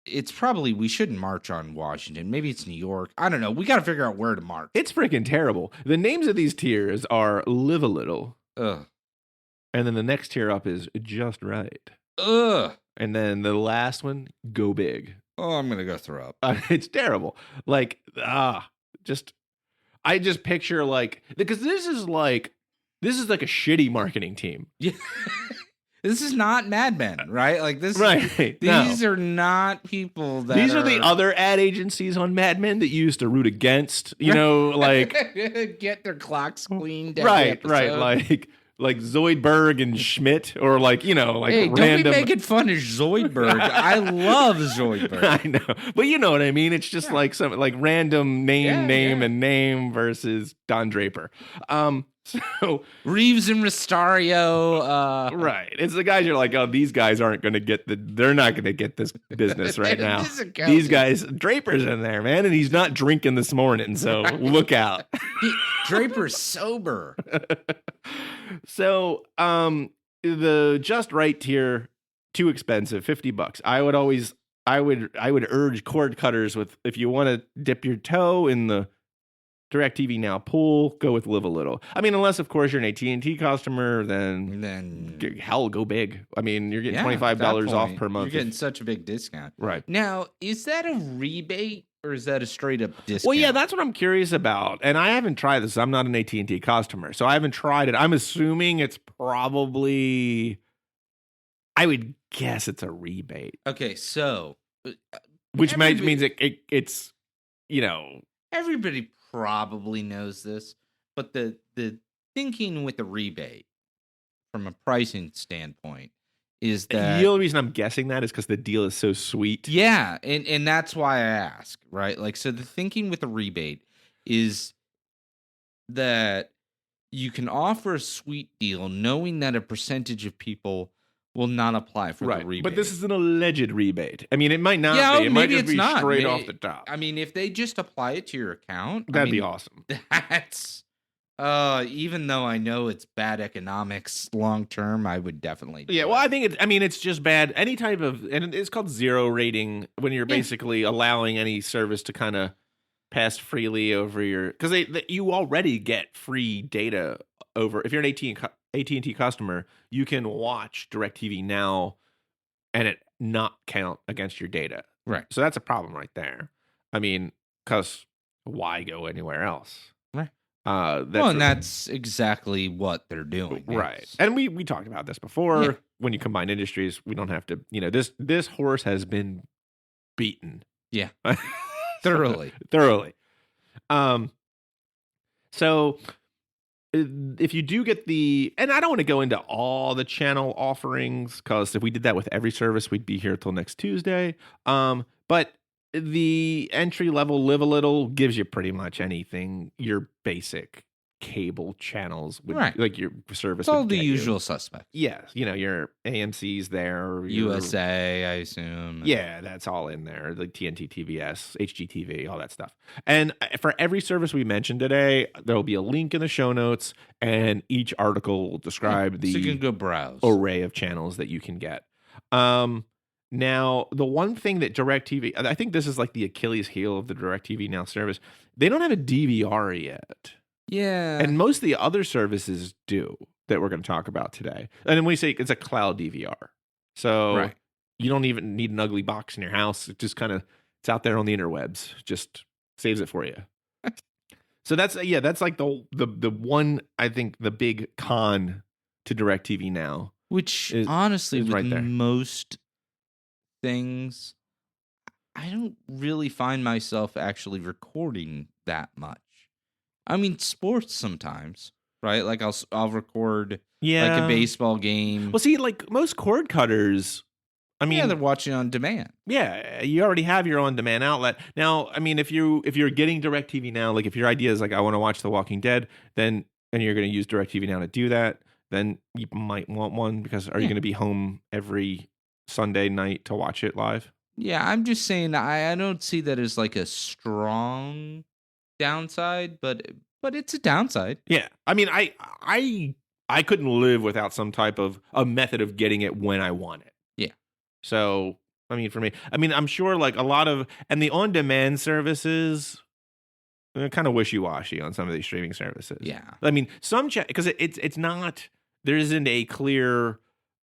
it's probably we shouldn't march on Washington. Maybe it's New York. I don't know. We got to figure out where to march. It's freaking terrible. The names of these tiers are Live a Little. Ugh. And then the next tier up is Just Right. Ugh. And then the last one, Go Big. Oh, I'm gonna go throw up. It's terrible. Like, I just picture because this is like a shitty marketing team. Yeah. This is not Mad Men, right? Like this. Right. These are not people that. These are the other ad agencies on Mad Men that you used to root against. Get their clocks cleaned. Right. Like Zoidberg and Schmidt, or hey, random. Don't be making fun of Zoidberg. I love Zoidberg. I know, but you know what I mean. It's just like some random name versus Don Draper. So Reeves and Ristario, right? It's the guys you're like, oh, these guys aren't going to get they're not going to get this business right now. These guys, Draper's in there, man, and he's not drinking this morning, so look out. Draper's sober. So, the Just Right tier, too expensive, $50. I would urge cord cutters if you want to dip your toe in the DirecTV Now pool, go with Live a Little. I mean, unless of course you're an AT&T customer, then hell, go big. I mean, you're getting $25 off per month. You're getting such a big discount. Right. Now, is that a rebate or is that a straight up discount? Well, yeah, that's what I'm curious about. And I haven't tried this. I'm not an AT&T customer, so I haven't tried it. I'm assuming it's probably, I would guess it's a rebate. Okay, so which means it's everybody probably knows this, but the thinking with the rebate from a pricing standpoint is that the only reason I'm guessing that is because the deal is so sweet. Yeah, and that's why I ask, right? So the thinking with the rebate is that you can offer a sweet deal knowing that a percentage of people will not apply for the rebate. But this is an alleged rebate. I mean, it might not be. It might just be straight off the top. I mean, if they just apply it to your account, that'd be awesome. That's even though I know it's bad economics long term, I would definitely do well, I think it's just bad. Any type of, and it's called zero rating when you're basically allowing any service to kind of pass freely over because you already get free data over. If you're an AT&T customer, you can watch DirecTV Now and it not count against your data. Right. So that's a problem right there. I mean, because why go anywhere else? Right. And that's exactly what they're doing. Right. Yes. And we talked about this before. Yeah. When you combine industries, we don't have to, this horse has been beaten. Yeah. Thoroughly. So if you do get and I don't want to go into all the channel offerings, because if we did that with every service, we'd be here till next Tuesday. But the entry level Live a Little gives you pretty much anything your basic cable channels would, like your service. It's all the usual suspects. Yes, your AMC's there, USA, I assume. Yeah, that's all in there. Like TNT, TVS, HGTV, all that stuff. And for every service we mentioned today, there will be a link in the show notes, and each article will describe so you can go browse array of channels that you can get. Now, the one thing that DirecTV, I think this is like the Achilles heel of the DirecTV Now service, they don't have a DVR yet. Yeah. And most of the other services do that we're going to talk about today. And when we say it's a cloud DVR. So Right. you don't even need an ugly box in your house. It just it's out there on the interwebs. Just saves it for you. So that's like the one, I think, the big con to DirecTV Now. Which is honestly, with right there. most things, I don't really find myself actually recording that much. I mean, sports sometimes, right? Like I'll record like a baseball game. Well, see, like most cord cutters, I mean, they're watching on demand. Yeah, you already have your on-demand outlet. Now, I mean, if you're getting DirecTV Now, like if your idea is like I want to watch The Walking Dead, then and you're going to use DirecTV Now to do that, then you might want one because are you going to be home every Sunday night to watch it live? Yeah, I'm just saying I don't see that as like a strong downside, but it's a downside. Yeah, I mean, I couldn't live without some type of a method of getting it when I want it. Yeah. So, I mean, for me, I'm sure like a lot of, and the on-demand services are kind of wishy-washy on some of these streaming services. Yeah. I mean, some because it's not, there isn't a clear,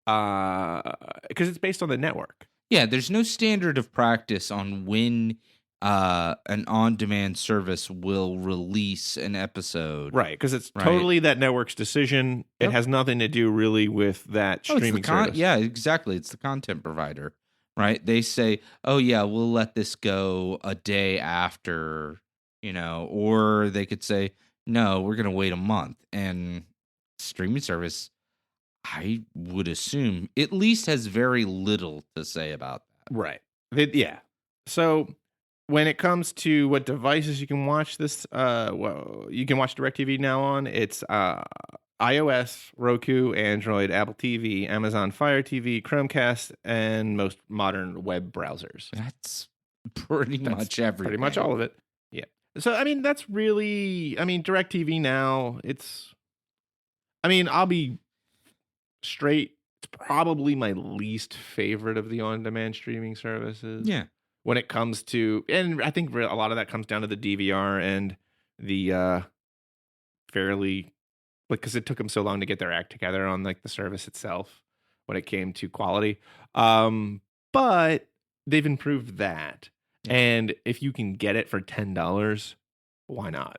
because it's based on the network. Yeah, there's no standard of practice on when an on-demand service will release an episode. Right, because it's totally that network's decision. It Yep. has nothing to do really with that streaming service. Yeah, exactly. It's the content provider, right? They say, oh, yeah, we'll let this go a day after, or they could say, no, we're going to wait a month. And streaming service, I would assume, at least has very little to say about that. Right. Yeah. So when it comes to what devices you can watch this, you can watch DirecTV Now on, it's iOS, Roku, Android, Apple TV, Amazon Fire TV, Chromecast, and most modern web browsers. That's pretty much everything. Pretty much all of it. Yeah. So, I mean, that's really, DirecTV Now, I'll be straight. It's probably my least favorite of the on-demand streaming services. Yeah. When it comes to, and I think a lot of that comes down to the DVR and the fairly, like, because it took them so long to get their act together on like the service itself when it came to quality. But they've improved that, and if you can get it for $10, why not?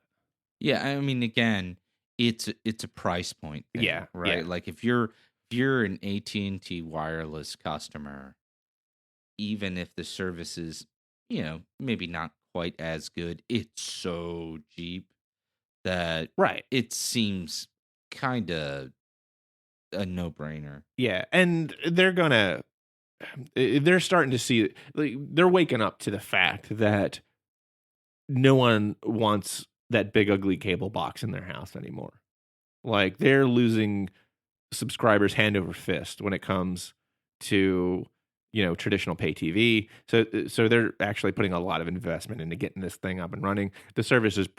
Yeah, I mean, again, it's a price point thing, Yeah, right? yeah. Like if you're an AT&T wireless customer, even if the service is, maybe not quite as good, it's so cheap that it seems kind of a no-brainer. Yeah, and they're starting to see, like, they're waking up to the fact that no one wants that big ugly cable box in their house anymore. Like, they're losing subscribers hand over fist when it comes to traditional pay TV. So they're actually putting a lot of investment into getting this thing up and running. The service is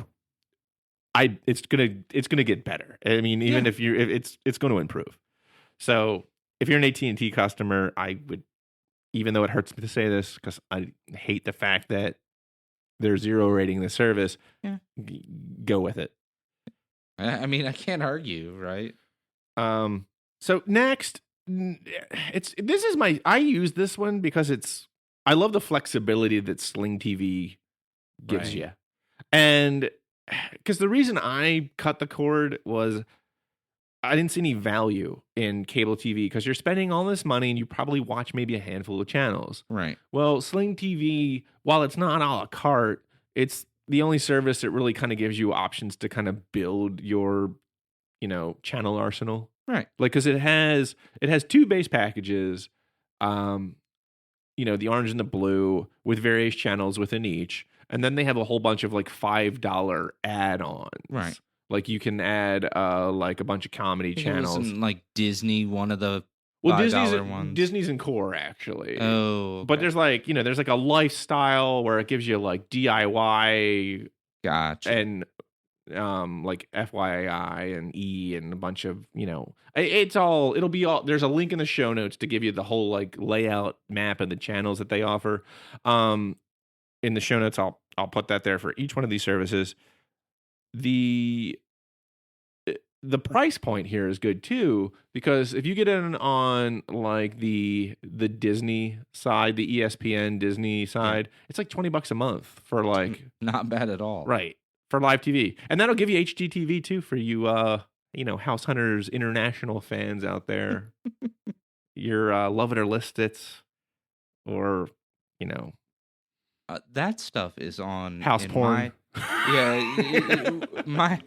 it's gonna get better. I mean, even if it's going to improve. So if you're an AT&T customer, I would, even though it hurts me to say this because I hate the fact that they're zero rating the service, go with it. I mean, I can't argue, right? So next, I use this one because I love the flexibility that Sling TV gives you. And because the reason I cut the cord was I didn't see any value in cable TV because you're spending all this money and you probably watch maybe a handful of channels. Right. Well, Sling TV, while it's not a la carte, it's the only service that really kind of gives you options to kind of build your, channel arsenal. Right. Like, because it has 2 base packages, the orange and the blue with various channels within each. And then they have a whole bunch of like $5 add-ons. Right. Like you can add like a bunch of comedy channels. Wasn't like Disney, one of the $5 ones. Disney's in core actually. Oh. Okay. But there's like, there's like a lifestyle where it gives you like DIY. Gotcha. And like FYI and E and a bunch of, it'll be all, there's a link in the show notes to give you the whole like layout map and the channels that they offer. In the show notes, I'll put that there for each one of these services. The the price point here is good too, because if you get in on like the Disney side, the ESPN Disney side, it's like $20 a month for like Not bad at all. right for live TV, and that'll give you HGTV too for you House Hunters international fans out there. Your love it or list it, or you know That stuff is on house in porn. my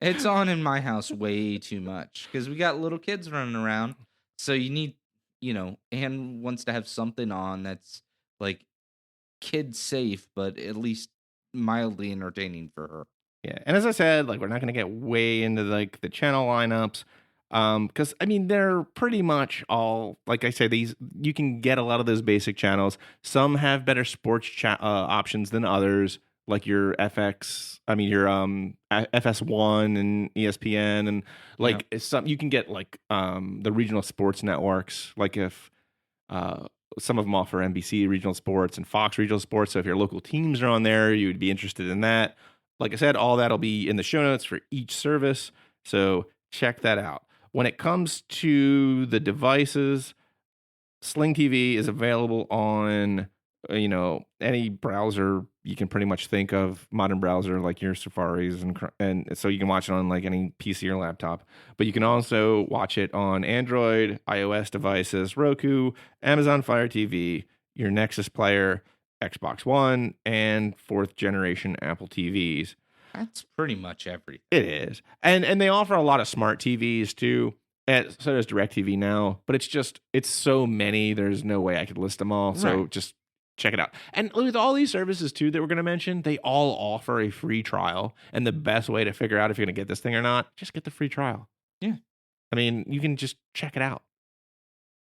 it's on in my house way too much because we got little kids running around. So you need, Anne wants to have something on that's like kid safe, but at least mildly entertaining for her. Yeah, and as I said, like we're not going to get way into like the channel lineups, because I mean they're pretty much all like I say these. You can get a lot of those basic channels. Some have better sports options than others, like your FX. I mean your FS1 and ESPN, and like some you can get like the regional sports networks. Like if some of them offer NBC regional sports and Fox regional sports. So if your local teams are on there, you would be interested in that. Like I said, all that'll be in the show notes for each service. So check that out. When it comes to the devices, Sling TV is available on, any browser you can pretty much think of, modern browser like your Safaris, and so you can watch it on like any PC or laptop. But you can also watch it on Android, iOS devices, Roku, Amazon Fire TV, your Nexus player, Xbox One, and fourth generation Apple TVs. That's pretty much everything. It is. And they offer a lot of smart TVs too. And so does DirecTV now, but it's so many, there's no way I could list them all. So just check it out. And with all these services too that we're going to mention, they all offer a free trial. And the best way to figure out if you're going to get this thing or not, just get the free trial. Yeah. I mean, you can just check it out.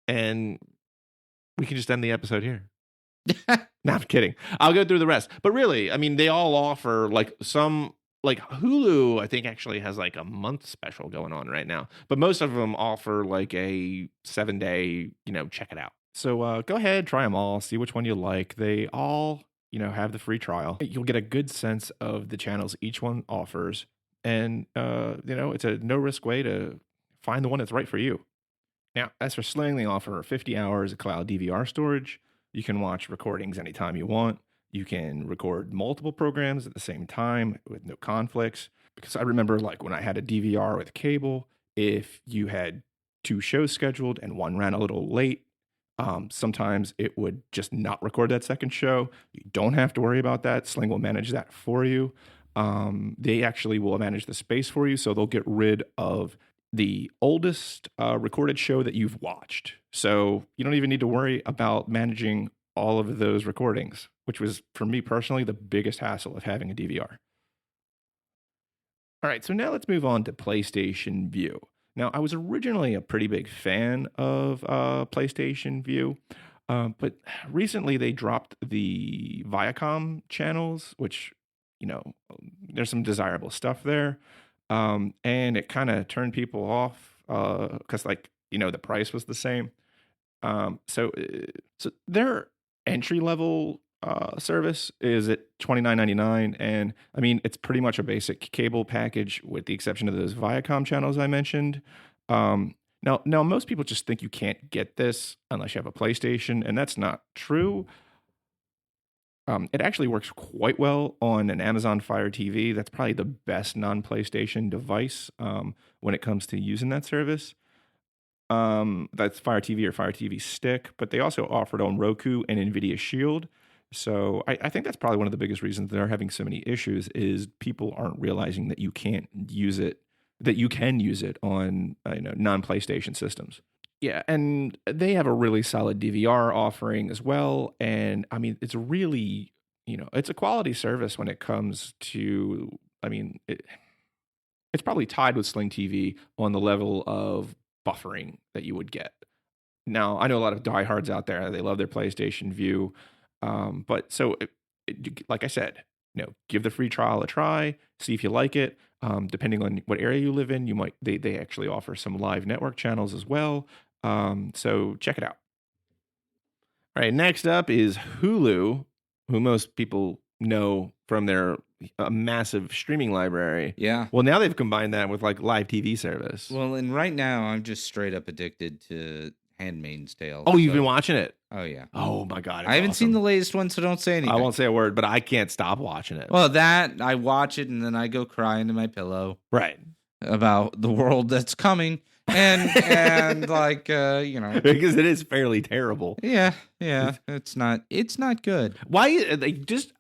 And we can just end the episode here. No, I'm kidding. I'll go through the rest. But really, I mean, they all offer like some, like Hulu, I think actually has like a month special going on right now. But most of them offer like a 7-day, check it out. So go ahead, try them all, see which one you like. They all, have the free trial. You'll get a good sense of the channels each one offers. And, it's a no risk way to find the one that's right for you. Now, as for Sling, they offer 50 hours of cloud DVR storage. You can watch recordings anytime you want. You can record multiple programs at the same time with no conflicts. Because I remember like when I had a DVR with cable, if you had 2 shows scheduled and one ran a little late, sometimes it would just not record that second show. You don't have to worry about that. Sling will manage that for you. They actually will manage the space for you. So they'll get rid of the oldest recorded show that you've watched. So you don't even need to worry about managing all of those recordings, which was, for me personally, the biggest hassle of having a DVR. All right, so now let's move on to PlayStation Vue. Now, I was originally a pretty big fan of PlayStation Vue, but recently they dropped the Viacom channels, which, there's some desirable stuff there. And it kind of turned people off because, the price was the same. So their entry level service is at $29.99, and I mean it's pretty much a basic cable package with the exception of those Viacom channels I mentioned. Now most people just think you can't get this unless you have a PlayStation, and that's not true. It actually works quite well on an Amazon Fire TV. That's probably the best non-PlayStation device when it comes to using that service. That's Fire TV or Fire TV Stick, but they also offer it on Roku and NVIDIA Shield. So I think that's probably one of the biggest reasons they're having so many issues is people aren't realizing that you can't use it, that you can use it on non-PlayStation systems. Yeah, and they have a really solid DVR offering as well. And I mean, it's really, it's a quality service when it comes to, it's probably tied with Sling TV on the level of buffering that you would get. Now, I know a lot of diehards out there, they love their PlayStation Vue. But so, like I said, give the free trial a try, see if you like it. Depending on what area you live in, they actually offer some live network channels as well. So check it out. All right, next up is Hulu, who most people know from their massive streaming library. Yeah. Well, now they've combined that with like live TV service. Well, and right now I'm just straight up addicted to Handmaid's Tale. Oh, you've been watching it? Oh, yeah. Oh, my God. I haven't seen the latest one, so don't say anything. I won't say a word, but I can't stop watching it. Well, that, I watch it, and then I go cry into my pillow. Right. About the world that's coming. And like, Because it is fairly terrible. Yeah. It's not good. Why,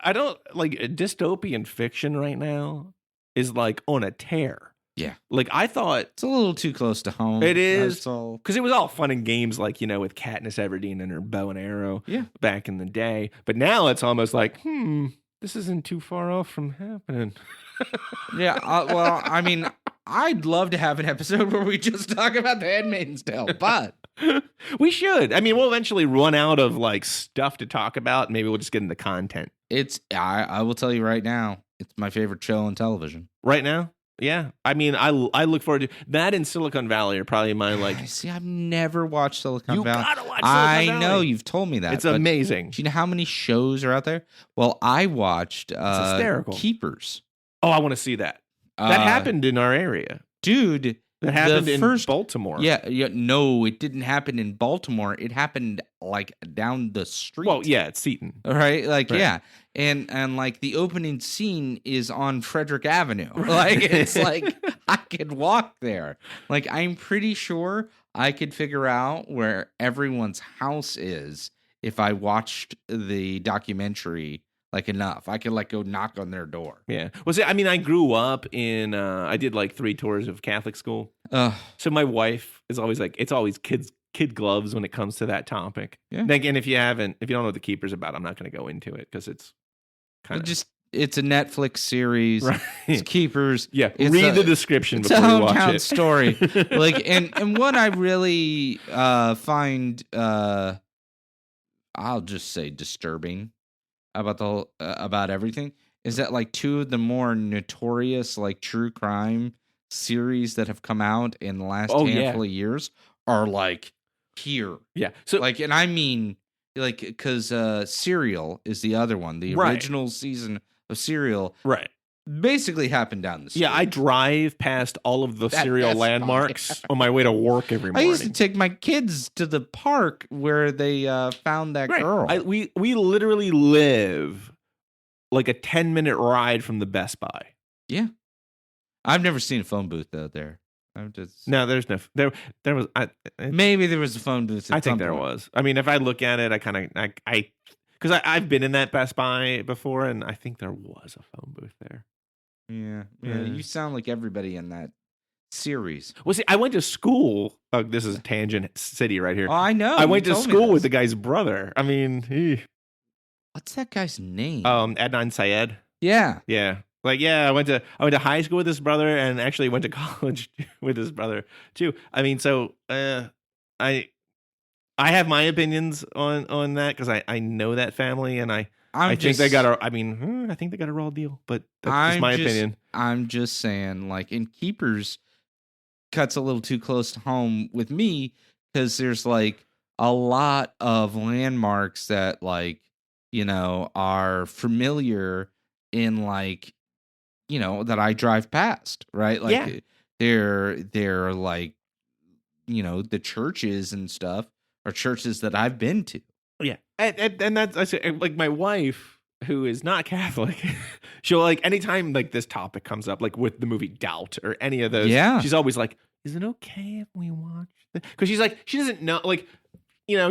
I don't, like, dystopian fiction right now is, like, on a tear. Yeah. Like, I thought... It's a little too close to home. It is. Because it was all fun and games, like, with Katniss Everdeen and her bow and arrow back in the day. But now it's almost like, this isn't too far off from happening. Yeah. Well, I mean, I'd love to have an episode where we just talk about the Handmaid's Tale, but... We should. I mean, we'll eventually run out of, like, stuff to talk about. Maybe we'll just get into content. I will tell you right now, it's my favorite show on television. Right now? Yeah, I mean, I look forward to that, and Silicon Valley are probably my like. See, I've never watched Silicon Valley. You gotta watch Silicon Valley. I know you've told me that. It's amazing. Do you know how many shows are out there? Well, I watched it's hysterical. Keepers. Oh, I want to see that. That happened in our area, dude. That happened in Baltimore. Yeah. No, it didn't happen in Baltimore. It happened like down the street. Well, yeah, it's Seton. Right? Like, right. Yeah. And like the opening scene is on Frederick Avenue. Like, it's like I could walk there. Like, I'm pretty sure I could figure out where everyone's house is if I watched the documentary like enough. I could like go knock on their door. Yeah. Well, see, I mean, I grew up in, I did like 3 tours of Catholic school. So my wife is always like, it's always kid gloves when it comes to that topic. Yeah. And again, if you don't know what the Keeper's about, I'm not going to go into it because it's kind of it's a Netflix series. Right. It's Keepers. Yeah. Read the description before you watch it. It's a hometown story. Like, and what I really find, I'll just say disturbing about about everything is that like 2 of the more notorious like true crime series that have come out in the last handful of years are like here. Yeah. So like, and I mean like, because Serial is the other one, the original season of Serial, right? Basically happened down the street. Yeah, I drive past all of the Serial landmarks on my way to work every morning. I used to take my kids to the park where they found that girl. We literally live like a 10-minute ride from the Best Buy. Yeah. I've never seen a phone booth though there. No, there's no there was maybe there was a phone booth. I think there was. I mean, if I look at it, because I've been in that Best Buy before, and I think there was a phone booth there. Yeah. You sound like everybody in that series. Well, see, I went to school. This is Tangent City right here. Oh, I know. I went to school with the guy's brother. I mean, what's that guy's name? Adnan Syed. Yeah. Yeah. Like, yeah, I went to high school with his brother, and actually went to college with his brother too. I mean, so I have my opinions on that because I know that family, and I think they got a raw deal, but that's just my opinion. I'm just saying, like, in Keepers cuts a little too close to home with me because there's like a lot of landmarks that like, are familiar in like, that I drive past, right? Like they're like, the churches and stuff are churches that I've been to. Yeah. And that's, I say, like, my wife, who is not Catholic, she'll like, anytime like this topic comes up, like with the movie Doubt or any of those, she's always like, is it okay if we watch this? Because she's like, she doesn't know, like,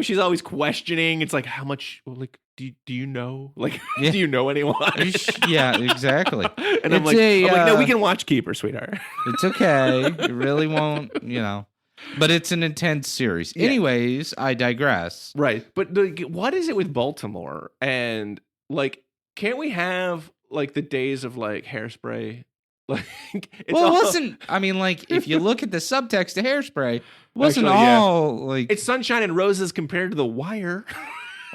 she's always questioning. It's like, how much, like, do you know? Like, do you know anyone? Yeah, exactly. And I'm like, no, we can watch Keeper, sweetheart. It's okay. It really won't, But it's an intense series. Yeah. Anyways, I digress. Right. But what is it with Baltimore? And like, can't we have like the days of like Hairspray? Like, it wasn't. I mean, like, if you look at the subtext of Hairspray, it wasn't all like it's sunshine and roses compared to The Wire.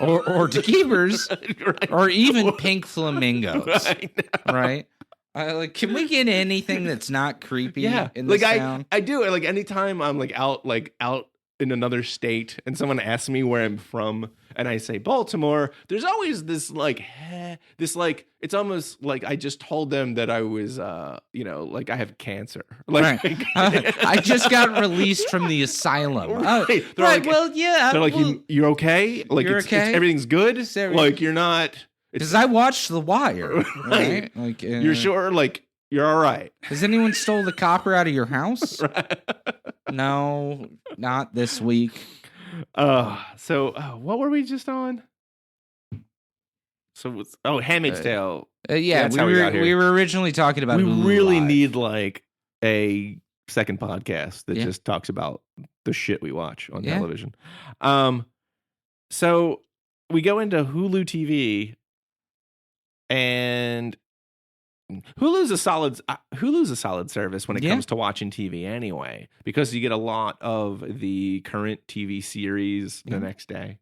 or to keepers, Right. or even pink flamingos. Right. Right? Like, can we get anything that's not creepy Yeah, in this like town? I do it like anytime I'm out in another state and someone asks me where I'm from and I say Baltimore, there's always this it's almost like I just told them that I was like I have cancer. Like Right. I just got released from the asylum. Right. They're They're right. like- Well, yeah. they're like well, you're okay? Like You're it's okay? everything's good? Is everything- Like you're not because I watched The Wire. Right. Right? Like, you're sure like you're all right. Has anyone stole the copper out of your house? No, not this week. What were we just on? Handmaid's Tale. Yeah, That's how we got here. we were originally talking about We Hulu really Live. need like a second podcast that Yeah. just talks about the shit we watch on Yeah. television. So we go into Hulu TV, and Hulu's a solid service when it Yeah. comes to watching TV anyway, because you get a lot of the current TV series the Yeah. next day.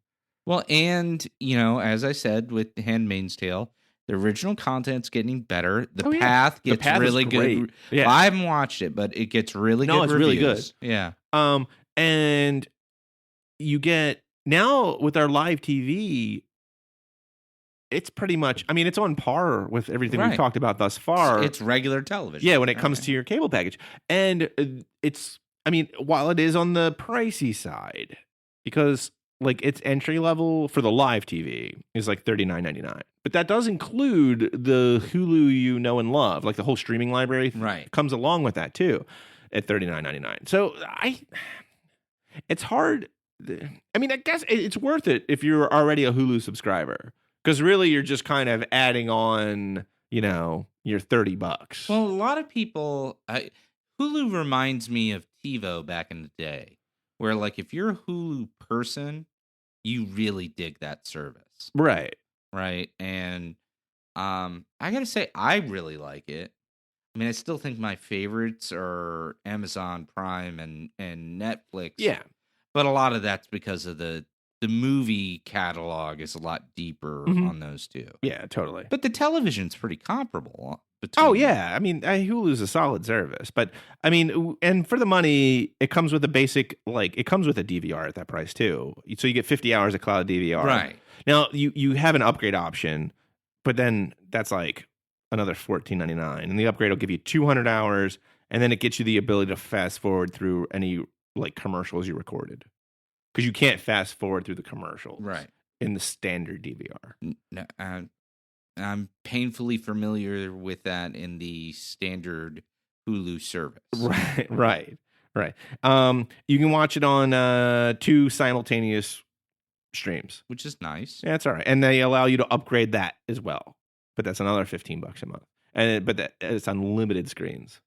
Well, and as I said with Handmaid's Tale, the original content's getting better. The Oh, yeah. Path The gets Path is really great. good. Yeah. I haven't watched it, but it gets really No, good. it's really reviews. Yeah. And you get now with our live TV, it's pretty much, I mean, it's on par with everything we've Right. talked about thus far. It's regular television. Yeah, when it comes to your cable package. And while it is on the pricey side, because like its entry level for the live TV is like $39.99. But that does include the Hulu you know and love, like the whole streaming library Right. comes along with that too at $39.99. So it's hard. I mean, I guess it's worth it if you're already a Hulu subscriber, because really you're just kind of adding on, your $30. Well, a lot of people, Hulu reminds me of TiVo back in the day, where like if you're a Hulu person, you really dig that service, Right. right? And I gotta say, I really like it. I mean, I still think my favorites are Amazon Prime and Netflix. Yeah. But a lot of that's because of the movie catalog is a lot deeper Mhm. on those two. Yeah, totally. But the television's pretty comparable. Between Oh yeah, I mean, Hulu's a solid service, but I mean, and for the money, it comes with a basic, like it comes with a DVR at that price too. So you get 50 hours of cloud DVR. Right. Now you have an upgrade option, but then that's like another $14.99, and the upgrade will give you 200 hours, and then it gets you the ability to fast forward through any like commercials you recorded, because you can't fast forward through the commercials Right. in the standard DVR. No, I'm painfully familiar with that in the standard Hulu service. Right. You can watch it on 2 simultaneous streams. Which is nice. Yeah, that's all right, and they allow you to upgrade that as well. But that's another $15 a month, but it's unlimited screens.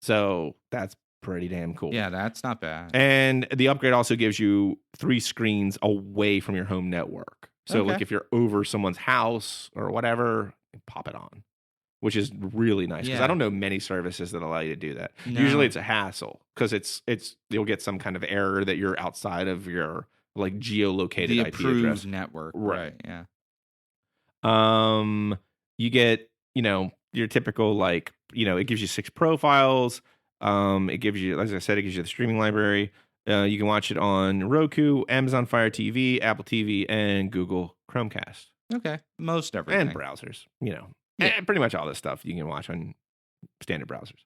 So that's pretty damn cool. Yeah, that's not bad. And the upgrade also gives you 3 screens away from your home network. So Okay. like if you're over someone's house or whatever, pop it on, which is really nice, because Yeah. I don't know many services that allow you to do that. No. Usually it's a hassle, because it's you'll get some kind of error that you're outside of your like geolocated The IP approved address. network. Right. Yeah. You get, your typical, like, it gives you 6 profiles. It gives you, as I said, it gives you the streaming library. You can watch it on Roku, Amazon Fire TV, Apple TV, and Google Chromecast, Okay. Most everything. and browsers. Yeah. And pretty much all this stuff you can watch on standard browsers.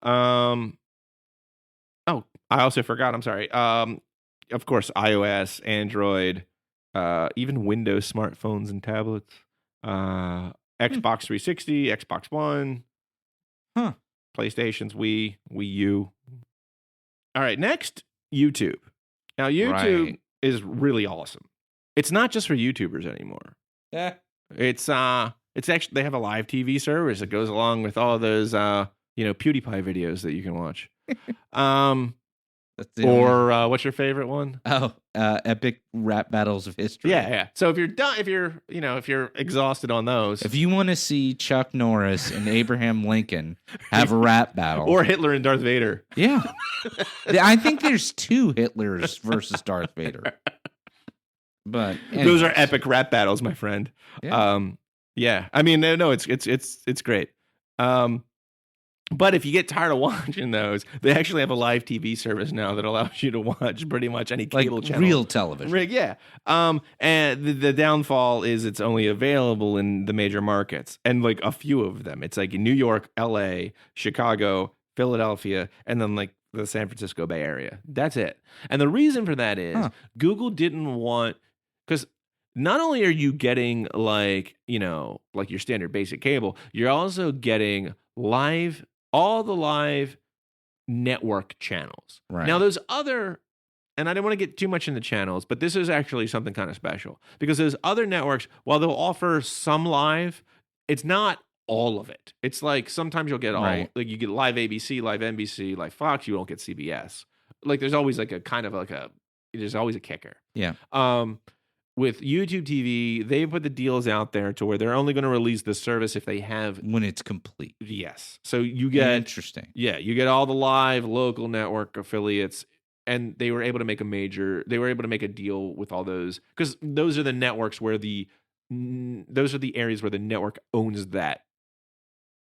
Oh, I also forgot. I'm sorry. Of course, iOS, Android, even Windows smartphones and tablets, Xbox 360, Xbox One, PlayStations, Wii U. All right, next, YouTube. Now, YouTube Right. is really awesome. It's not just for YouTubers anymore. Yeah. It's actually, they have a live TV service that goes along with all those PewDiePie videos that you can watch. That's the only- What's your favorite one? epic rap battles of history. Yeah. So if you're done, if you're exhausted on those, If you want to see Chuck Norris and Abraham Lincoln have a rap battle, or Hitler and Darth Vader, yeah, I think there's 2 Hitlers versus Darth Vader. But those are anyways. epic rap battles, my friend. Yeah. Yeah. I mean, no, it's great. But if you get tired of watching those, they actually have a live TV service now that allows you to watch pretty much any Like cable channel. real television. Yeah. And the downfall is it's only available in the major markets and like a few of them. It's like in New York, LA, Chicago, Philadelphia, and then like the San Francisco Bay Area. That's it. And the reason for that is Google didn't want, because not only are you getting like, like your standard basic cable, you're also getting all the live network channels. Right. Now, those other, and I don't want to get too much into channels, but this is actually something kind of special because those other networks, while they'll offer some live, it's not all of it. It's like sometimes you'll get like you get live ABC, live NBC, live Fox, you won't get CBS. Like there's always like there's always a kicker. Yeah. With YouTube TV, they put the deals out there to where they're only going to release the service if they have when it's complete. Yes. So you get interesting. Yeah, you get all the live local network affiliates, and they were able to make a deal with all those because those are the networks where those are the areas where the network owns that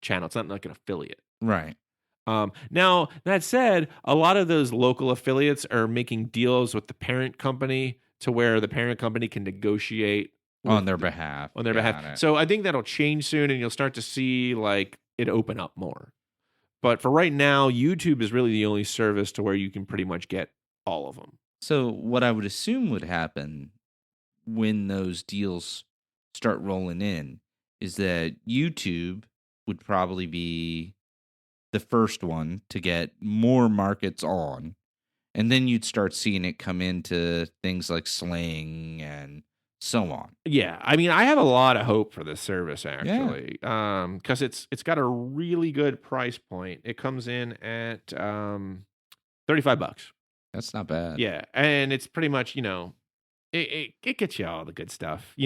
channel. It's not like an affiliate. Right. Now, that said, a lot of those local affiliates are making deals with the parent company to where the parent company can negotiate on their behalf. So I think that'll change soon, and you'll start to see like it open up more. But for right now, YouTube is really the only service to where you can pretty much get all of them. So what I would assume would happen when those deals start rolling in is that YouTube would probably be the first one to get more markets on. And then you'd start seeing it come into things like Sling and so on. Yeah, I mean, I have a lot of hope for this service actually, because it's got a really good price point. It comes in at $35. That's not bad. Yeah, and it's pretty much it gets you all the good stuff.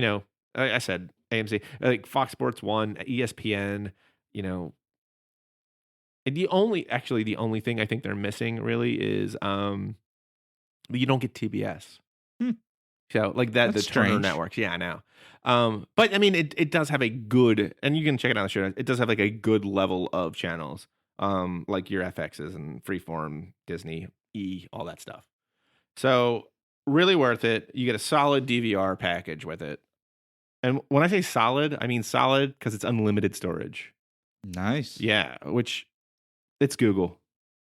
I said AMC, like Fox Sports 1, ESPN. And the only thing I think they're missing really is you don't get TBS. So like that, That's the Turner strange. networks. Yeah, I know. But I mean, it does have a good, and you can check it out on the show. It does have like a good level of channels, like your FXs and Freeform, Disney, all that stuff. So really worth it. You get a solid DVR package with it. And when I say solid, I mean solid because it's unlimited storage. Nice. Yeah, which it's Google.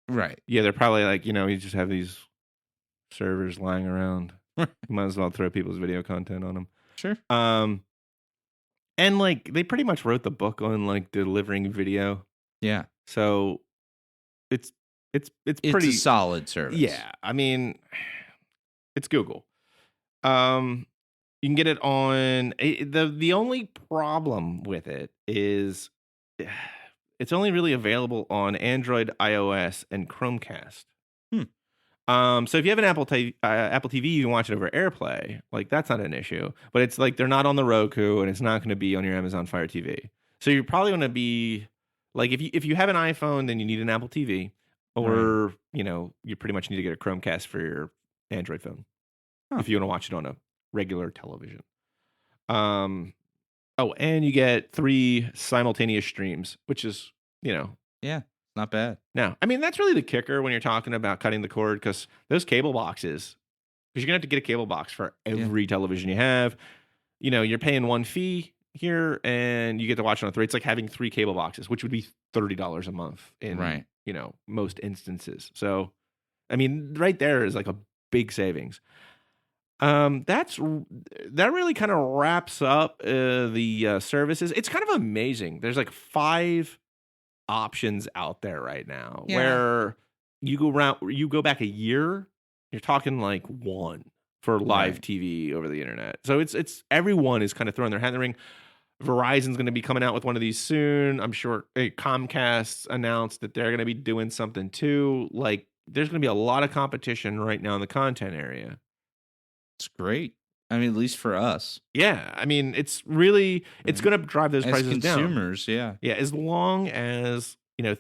Right. Yeah, they're probably like, you just have these servers lying around. You might as well throw people's video content on them. Sure. And like they pretty much wrote the book on like delivering video. Yeah. So it's pretty a solid service. Yeah. I mean, it's Google. You can get it on the only problem with it is it's only really available on Android, iOS, and Chromecast. So if you have an Apple TV, you can watch it over AirPlay. Like that's not an issue. But it's like they're not on the Roku, and it's not going to be on your Amazon Fire TV. So you're probably going to be like if you have an iPhone, then you need an Apple TV, or you pretty much need to get a Chromecast for your Android phone if you want to watch it on a regular television. And you get 3 simultaneous streams, which is yeah, not bad. Now, I mean, that's really the kicker when you're talking about cutting the cord, because those cable boxes, because you're going to have to get a cable box for every television you have. You're paying one fee here and you get to watch it on 3. It's like having 3 cable boxes, which would be $30 a month in, most instances. So, I mean, right there is like a big savings. That really kind of wraps up the services. It's kind of amazing. There's like 5 options out there right now where you go back a year, you're talking like 1 for live TV over the internet. So it's everyone is kind of throwing their hat in the ring. Verizon's going to be coming out with one of these soon. I'm sure Comcast announced that they're going to be doing something too. Like there's going to be a lot of competition right now in the content area. It's great. I mean, at least for us. Yeah. I mean, it's going to drive those prices down. Consumers, yeah. Yeah. As long as,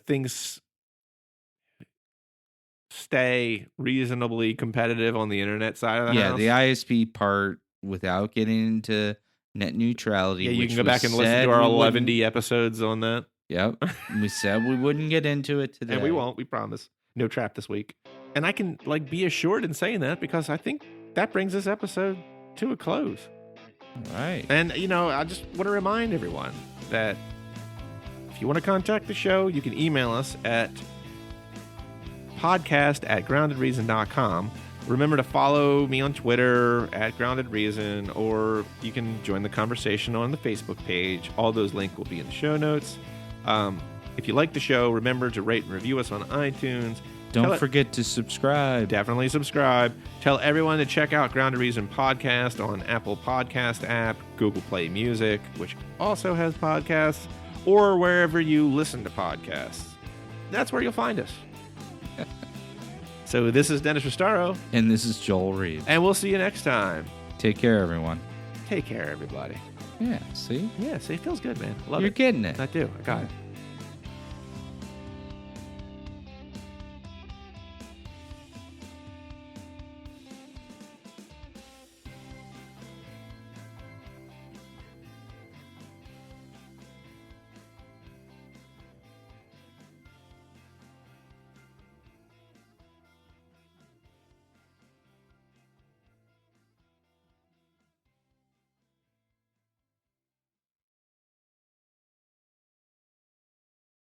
things stay reasonably competitive on the internet side of the house. Yeah. The ISP part without getting into net neutrality. Yeah, you which can go we back and listen said to our we wouldn't- 11D episodes on that. Yep. We said we wouldn't get into it today. And we won't. We promise. No trap this week. And I can be assured in saying that because I think that brings this episode to a close. All right. And, I just want to remind everyone that if you want to contact the show, you can email us at podcast@groundedreason.com. Remember to follow me on Twitter @groundedreason, or you can join the conversation on the Facebook page. All those links will be in the show notes. If you like the show, remember to rate and review us on iTunes. Don't forget to subscribe. Definitely subscribe. Tell everyone to check out Grounded Reason Podcast on Apple Podcast app, Google Play Music, which also has podcasts, or wherever you listen to podcasts. That's where you'll find us. So this is Dennis Restaro. And this is Joel Reed. And we'll see you next time. Take care, everyone. Take care, everybody. Yeah, see? Yeah, see, it feels good, man. Love You're it. getting it. I do. I got it.